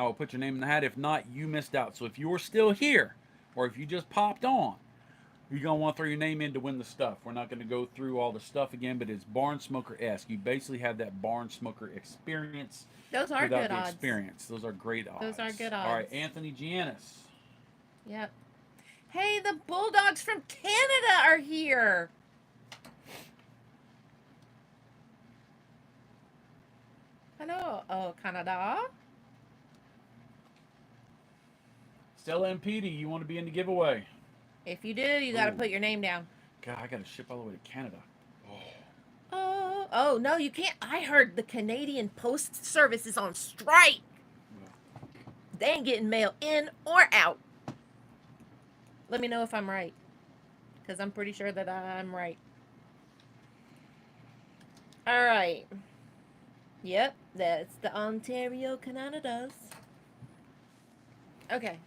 will put your name in the hat. If not, you missed out. So if you're still here, or if you just popped on, you're going to want to throw your name in to win the stuff. We're not going to go through all the stuff again, but it's Barn Smoker-esque. You basically have that Barn Smoker experience. Those are without good the odds. Experience. Those are great odds. Those are good odds. All right, Anthony Giannis. Yep. Hey, the Bulldogs from Canada are here. Hello, Canada. Stella and Petey, you want to be in the giveaway? If you do, you got to put your name down. God, I got to ship all the way to Canada. Oh, no, you can't. I heard the Canadian Post Service is on strike. Yeah. They ain't getting mail in or out. Let me know if I'm right, because I'm pretty sure that I'm right. All right. Yep, that's the Ontario Canadas. Okay.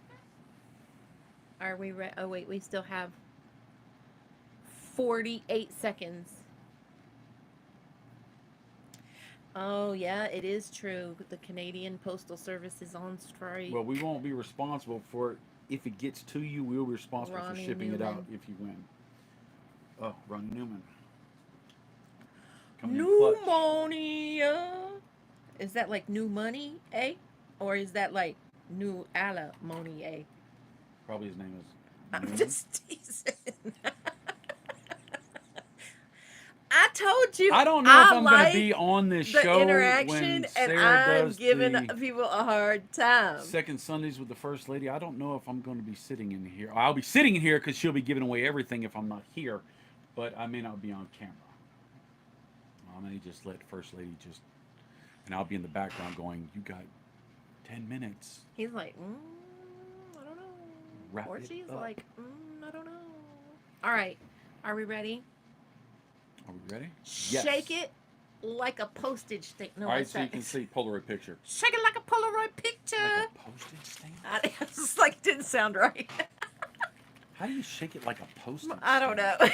Are we ready? Oh, wait, we still have 48 seconds. Oh, yeah, it is true. The Canadian Postal Service is on strike. Well, we won't be responsible for it if it gets to you. We'll be responsible for Ronnie shipping it out Newman. if you win. Oh, Ronnie Newman. Coming in clutch. Pneumonia. Is that like new money, eh? Or is that like new alimony, eh? Probably his name is I'm Newman. just teasing. I told you I don't know if I I'm going to like be on this the show interaction when and Sarah I'm does giving the people a hard time. second Sundays with the First Lady. I don't know if I'm going to be sitting in here. I'll be sitting in here because she'll be giving away everything if I'm not here, but I may not be on camera. I may just let First Lady just, and I'll be in the background going, "You got 10 minutes. He's like, I don't know. Wrap Or it she's up." like, I don't know. All right. Are we ready? Are we ready? Shake it like a postage stamp. No, All right, what's so you that? can see Polaroid picture. Shake it like a Polaroid picture. Like a postage stamp? It's just like didn't sound right. How do you shake it like a postage stamp? I don't know. I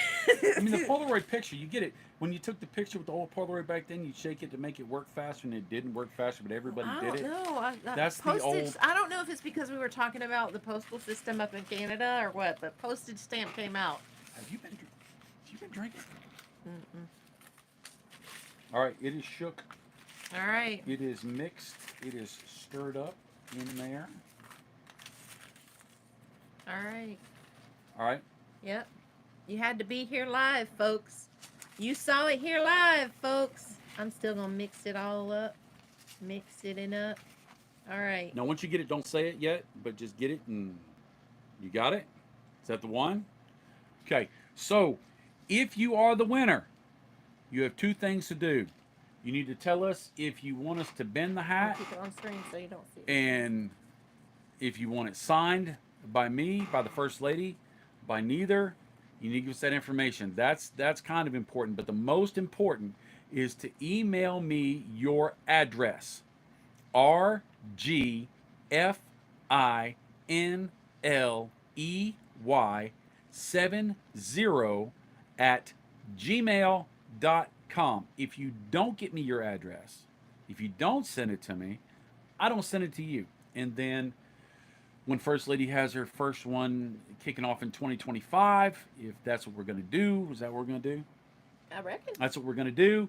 mean, the Polaroid picture, you get it. When you took the picture with the old Polaroid back then, you'd shake it to make it work faster, and it didn't work faster, but everybody I did don't it. know. That's the postage. old. I don't know if it's because we were talking about the postal system up in Canada or what, but postage stamp came out. Have you been drinking? Mm-mm. All right, it is shook. All right. It is mixed. It is stirred up in there. All right. All right. Yep. You had to be here live, folks. You saw it here live, folks. I'm still going to mix it all up. Mix it in up. All right. Now, once you get it, don't say it yet, but just get it, and you got it. Is that the one? Okay. So, if you are the winner, you have two things to do. You need to tell us if you want us to bend the I'll hat, keep it on screen so you don't see it. and if you want it signed by me, by the First Lady, by neither, you need to give us that information. That's kind of important, but the most important is to email me your address. RGFINLEY70 at gmail.com. If you don't get me your address, if you don't send it to me, I don't send it to you. And then when First Lady has her first one kicking off in 2025, if that's what we're going to do, is that what we're going to do? I reckon. That's what we're going to do.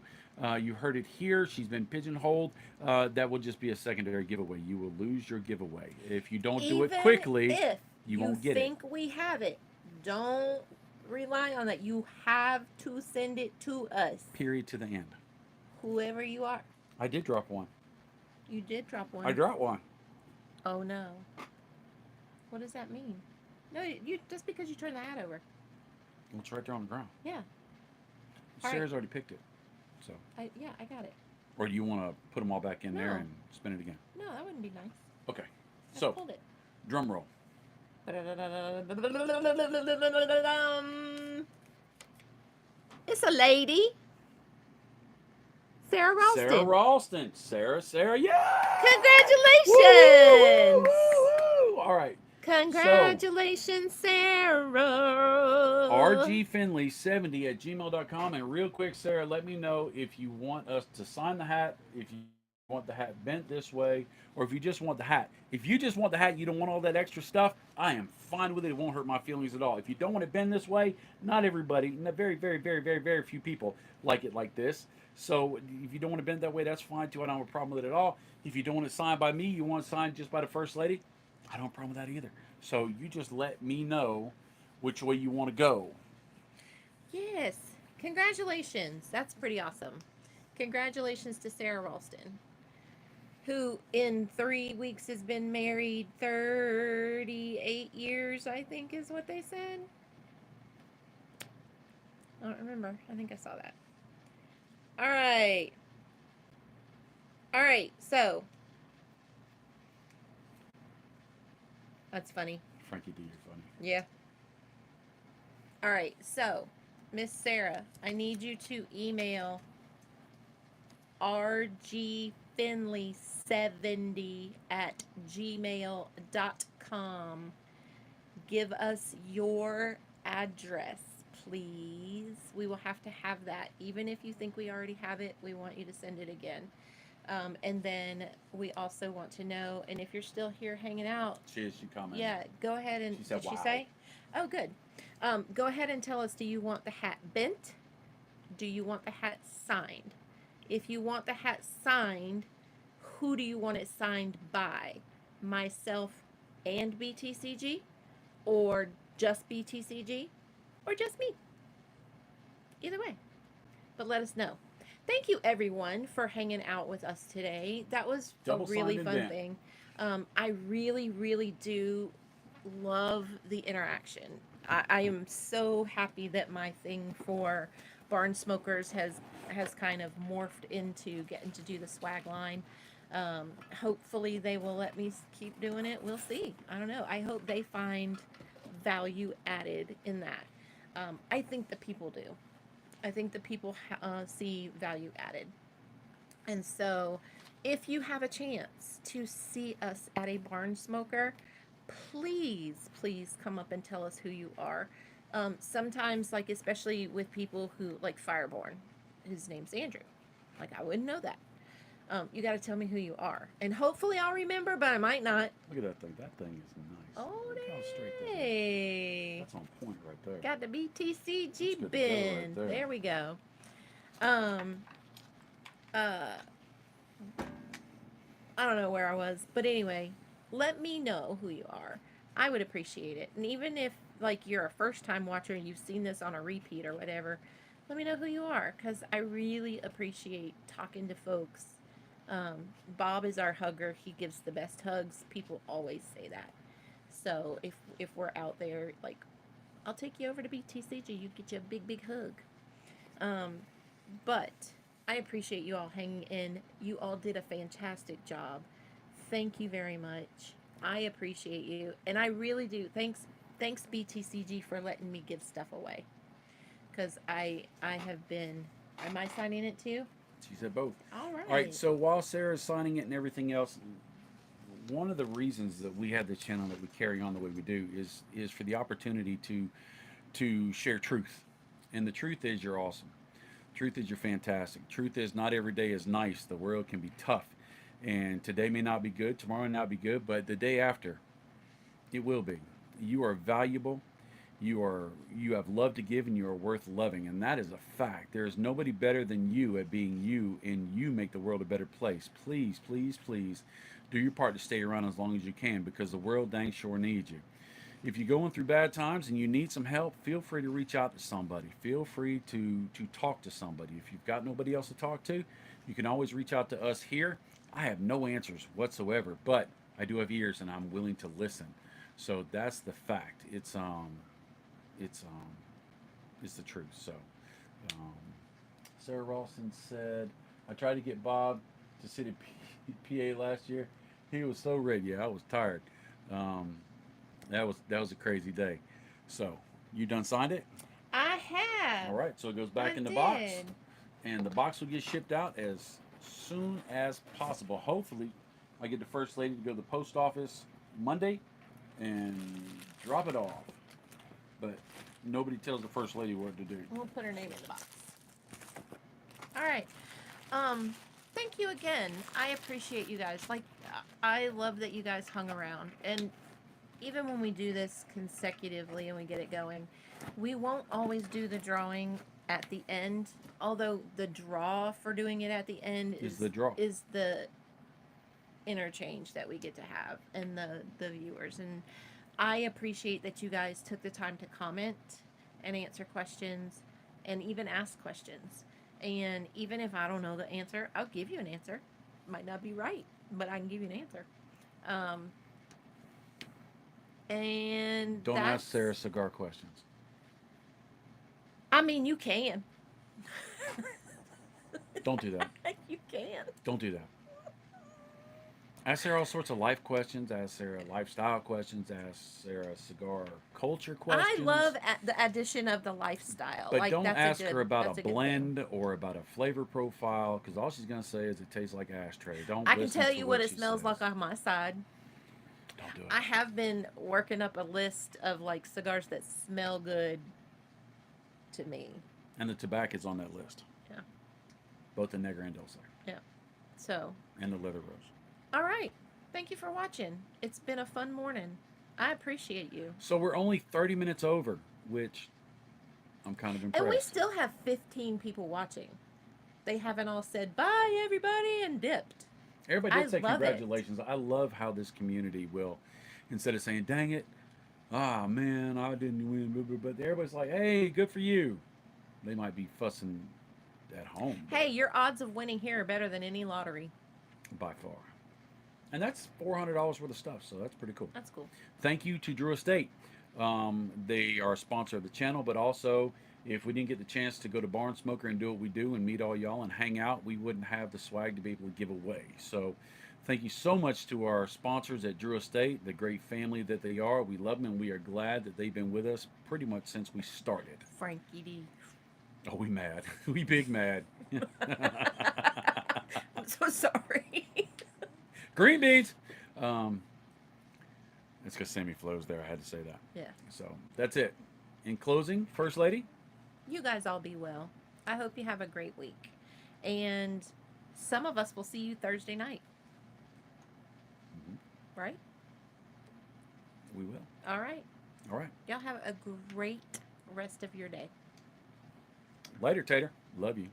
You heard it here. She's been pigeonholed. That will just be a secondary giveaway. You will lose your giveaway. If you don't do it quickly, if you won't get it. think we have it, don't rely on that. You have to send it to us. Period to the end. Whoever you are. I did drop one. You did drop one. I dropped one. Oh no. What does that mean? No, you just because you turned the hat over. It's right there on the ground. Yeah. Sarah's already picked it. So. I got it. Or do you want to put them all back in there No. and spin it again? No, that wouldn't be nice. Okay. I So, pulled it. drum roll. It's a lady. Sarah Ralston. Sarah Ralston. Sarah, yeah! Congratulations! Woo! All right. Congratulations, Sarah. RGFinley70 at gmail.com. And real quick, Sarah, let me know if you want us to sign the hat, if you want the hat bent this way, or if you just want the hat. If you just want the hat, you don't want all that extra stuff, I am fine with it. It won't hurt my feelings at all. If you don't want it bent this way, not everybody, very, very, very, very, very few people like it like this. So if you don't want to bend that way, that's fine too. I don't have a problem with it at all. If you don't want it signed by me, you want it signed just by the First Lady, I don't have a problem with that either. So you just let me know which way you want to go. Yes. Congratulations. That's pretty awesome. Congratulations to Sarah Ralston, who in 3 weeks has been married 38 years, I think is what they said. I don't remember. I think I saw that. All right. All right. So. That's funny. Frankie D, you're funny. Yeah. All right. So, Miss Sarah, I need you to email finley70@gmail.com. Give us your address, please. We will have to have that. Even if you think we already have it, we want you to send it again. And then we also want to know, and if you're still here hanging out, She commented. yeah, go ahead and, She said, did she wow. say? Oh, good. Go ahead and tell us, do you want the hat bent? Do you want the hat signed? If you want the hat signed, who do you want it signed by? Myself and BTCG? Or just BTCG? Or just me? Either way. But let us know. Thank you, everyone, for hanging out with us today. That was Double a really signed fun event. thing. I really, really do love the interaction. I am so happy that my thing for barn smokers has kind of morphed into getting to do the swag line. Hopefully they will let me keep doing it. We'll see. I don't know. I hope they find value added in that. I think the people do. I think the people see value added. And so, if you have a chance to see us at a barn smoker, please, please come up and tell us who you are. Sometimes, like, especially with people who, like Fireborn, his name's Andrew. Like, I wouldn't know that. You got to tell me who you are. And hopefully I'll remember, but I might not. Look at that thing. That thing is nice. Oh, Look how straight that is. hey. That's on point right there. Got the BTCG That's good to go bin. right there. There we go. Um, uh, I don't know where I was, but anyway, let me know who you are. I would appreciate it. And even if like you're a first time watcher and you've seen this on a repeat or whatever, let me know who you are because I really appreciate talking to folks. Bob is our hugger. He gives the best hugs. People always say that. So if we're out there, like, I'll take you over to BTCG. You get you a big big hug. Um, but I appreciate you all hanging in. You all did a fantastic job. Thank you very much. I appreciate you, and I really do. Thanks BTCG for letting me give stuff away. Cause I have been. Am I signing it too? She said both. All right. All right. So while Sarah's signing it and everything else, one of the reasons that we have the channel that we carry on the way we do is for the opportunity to share truth. And the truth is you're awesome. Truth is you're fantastic. Truth is not every day is nice. The world can be tough. And today may not be good, tomorrow may not be good, but the day after, it will be. You are valuable. You have love to give and you are worth loving, and that is a fact. There is nobody better than you at being you, and you make the world a better place. Please, please, please do your part to stay around as long as you can because the world dang sure needs you. If you're going through bad times and you need some help, feel free to reach out to somebody. Feel free to talk to somebody. If you've got nobody else to talk to, you can always reach out to us here. I have no answers whatsoever, but I do have ears and I'm willing to listen. So that's the fact. It's it's the truth. So um, Sarah Ralston said, I tried to get Bob to sit in PA last year. He was so ready. Yeah, I was tired. Um, that was a crazy day. So you done signed it? I have. All right. So it goes back I in the did. box, and the box will get shipped out as soon as possible. Hopefully, I get the first lady to go to the post office Monday and drop it off. But nobody tells the first lady what to do. We'll put her name in the box. All right. Um, Thank you again. I appreciate you guys. Like, I love that you guys hung around. And even when we do this consecutively and we get it going, we won't always do the drawing at the end. Although the draw for doing it at the end Is the draw. is the interchange that we get to have and the viewers. And I appreciate that you guys took the time to comment and answer questions and even ask questions. And even if I don't know the answer, I'll give you an answer. Might not be right, but I can give you an answer. And Don't that's, ask Sarah cigar questions. I mean, you can. Don't do that. You can. Don't do that. Ask Sarah all sorts of life questions. Ask Sarah lifestyle questions. Ask Sarah cigar culture I questions. love the addition of the lifestyle. But Like don't ask her about a that's a good thing. blend or about a flavor profile because all she's going to say is it tastes like ashtray. Don't I can listen tell to you what what it she smells like says. on my side. Don't do it. I have been working up a list of like cigars that smell good to me. And the tobacco is on that list, Yeah. both the Negra and Dulce Yeah. So, and the Leather Rose. all right. Thank you for watching. It's been a fun morning. I appreciate you. So we're only 30 minutes over, which I'm kind of And we impressed. still have 15 people watching. They haven't all said bye, everybody, and dipped. Everybody I did say love it. congratulations. I love how this community will, instead of saying, dang it, ah, man, I didn't win, but everybody's like, hey, good for you. They might be fussing at home, Hey, but your odds of winning here are better than any lottery. by far. And that's $400 worth of stuff, so that's pretty cool. That's cool. Thank you to Drew Estate. They are a sponsor of the channel, but also, if we didn't get the chance to go to Barn Smoker and do what we do and meet all y'all and hang out, we wouldn't have the swag to be able to give away. So, thank you so much to our sponsors at Drew Estate, the great family that they are. We love them and we are glad that they've been with us pretty much since we started. Frankie D. Oh, we mad. We big mad. I'm so sorry. Green beans. It's because Sammy Flows there. I had to say that. Yeah. So that's it. In closing, First Lady. You guys all be well. I hope you have a great week. And some of us will see you Thursday night. Mm-hmm. Right? We will. All right. All right. Y'all have a great rest of your day. Later, Tater. Love you.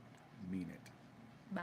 Mean it. Bye.